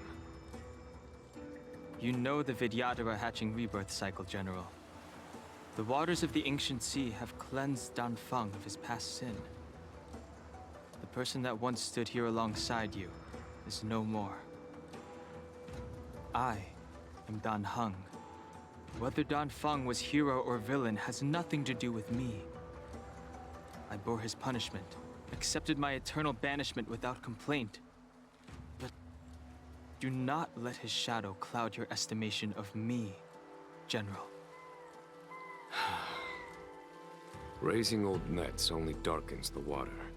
You know the Vidyadhara hatching rebirth cycle, General. The waters of the ancient sea have cleansed Danfeng of his past sin. The person that once stood here alongside you is no more. I am Dan Heng. Whether Danfeng was hero or villain has nothing to do with me. I bore his punishment, accepted my eternal banishment without complaint. But do not let his shadow cloud your estimation of me, General. Raising old nets only darkens the water,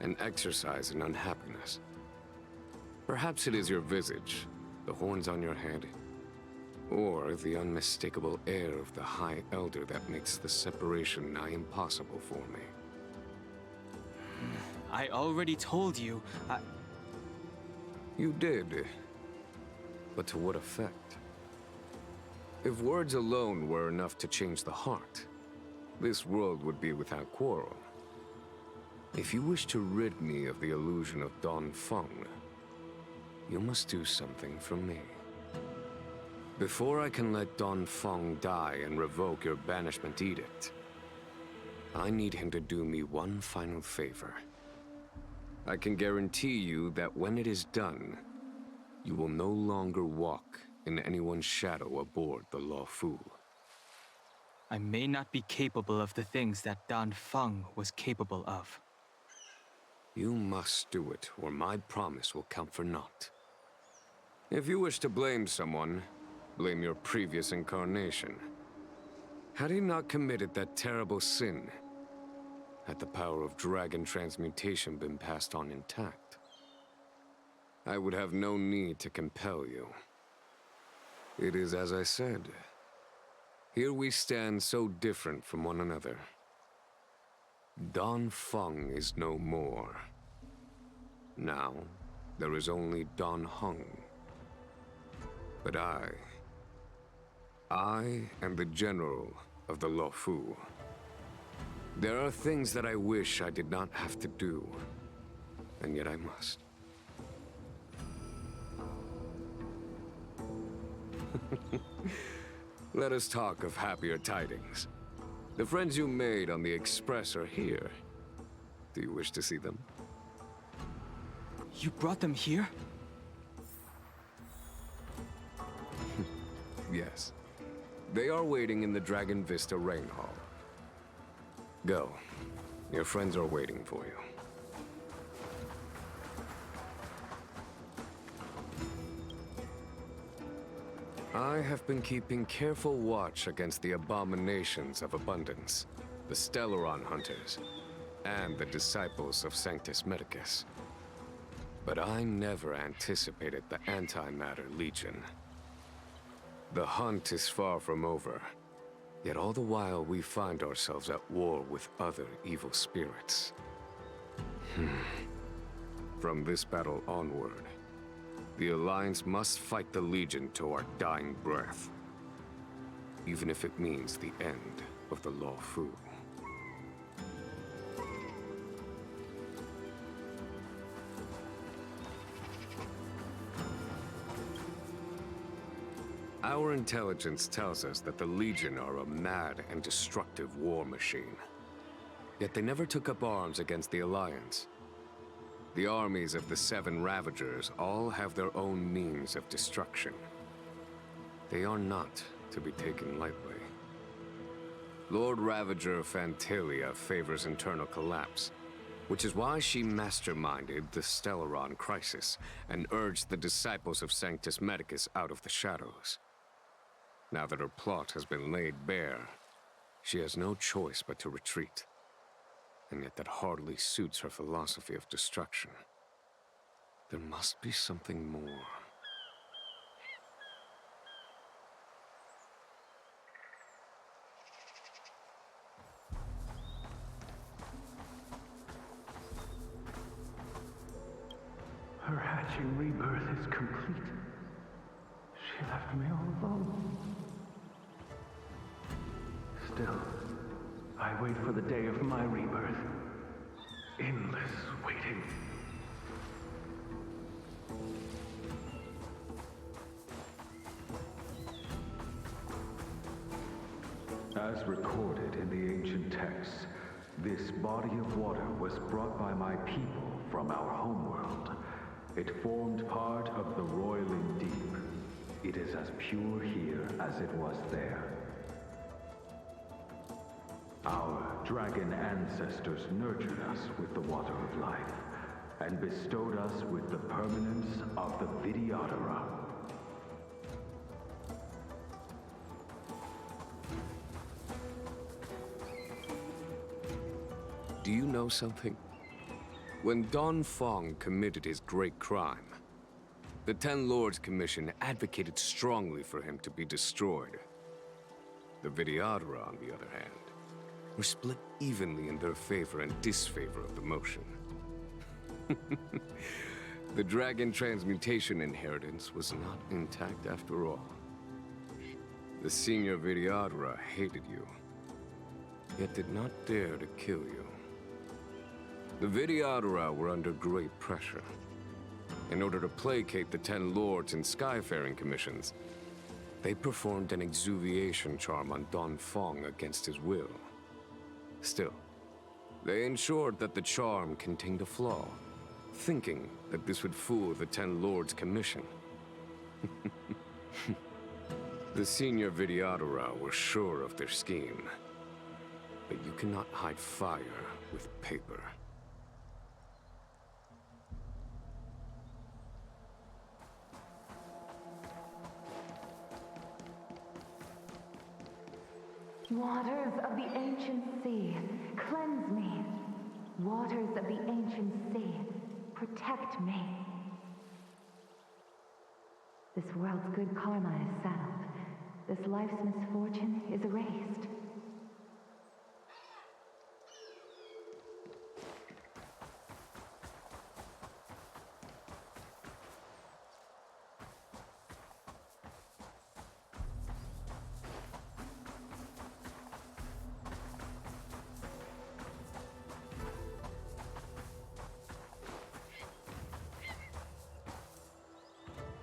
an exercise in unhappiness. Perhaps it is your visage, the horns on your head, or the unmistakable air of the High Elder that makes the separation nigh impossible for me. I already told you, You did. But to what effect? If words alone were enough to change the heart, this world would be without quarrel. If you wish to rid me of the illusion of Danfeng, you must do something for me. Before I can let Danfeng die and revoke your banishment edict, I need him to do me one final favor. I can guarantee you that when it is done, you will no longer walk in anyone's shadow aboard the Luofu. I may not be capable of the things that Danfeng was capable of. You must do it, or my promise will count for naught. If you wish to blame someone, blame your previous incarnation. Had he not committed that terrible sin, had the power of dragon transmutation been passed on intact, I would have no need to compel you. It is as I said. Here we stand so different from one another. Danfeng is no more. Now, there is only Dan Heng. But I am the general of the Luofu. There are things that I wish I did not have to do, and yet I must. Let us talk of happier tidings. The friends you made on the Express are here. Do you wish to see them? You brought them here? Yes. They are waiting in the Dragon Vista Rain Hall. Go. Your friends are waiting for you. I have been keeping careful watch against the abominations of abundance, the Stellaron Hunters, and the disciples of Sanctus Medicus. But I never anticipated the Antimatter Legion. The hunt is far from over, yet all the while we find ourselves at war with other evil spirits. From this battle onward, the Alliance must fight the Legion to our dying breath, even if it means the end of the Law Fu. Our intelligence tells us that the Legion are a mad and destructive war machine. Yet they never took up arms against the Alliance. The armies of the Seven Ravagers all have their own means of destruction. They are not to be taken lightly. Lord Ravager Fantalia favors internal collapse, which is why she masterminded the Stellaron crisis and urged the disciples of Sanctus Medicus out of the shadows. Now that her plot has been laid bare, she has no choice but to retreat. And yet that hardly suits her philosophy of destruction. There must be something more. Her hatching rebirth is complete. She left me all alone. Still, I wait for the day of my rebirth. Endless waiting. As recorded in the ancient texts, this body of water was brought by my people from our homeworld. It formed part of the roiling deep. It is as pure here as it was there. Our dragon ancestors nurtured us with the water of life, and bestowed us with the permanence of the Vidyadhara. Do you know something? When Don Fong committed his great crime, the Ten Lords Commission advocated strongly for him to be destroyed. The Vidyadhara, on the other hand, were split evenly in their favor and disfavor of the motion. The dragon transmutation inheritance was not intact after all. The senior Vidyadhara hated you, yet did not dare to kill you. The Vidyadhara were under great pressure. In order to placate the Ten Lords and Skyfaring Commissions, they performed an exuviation charm on Don Fong against his will. Still, they ensured that the charm contained a flaw, thinking that this would fool the Ten Lords Commission. The senior Vidyadhara were sure of their scheme. But you cannot hide fire with paper. Waters of the ancient sea, cleanse me. Waters of the ancient sea, protect me. This world's good karma is settled. This life's misfortune is erased.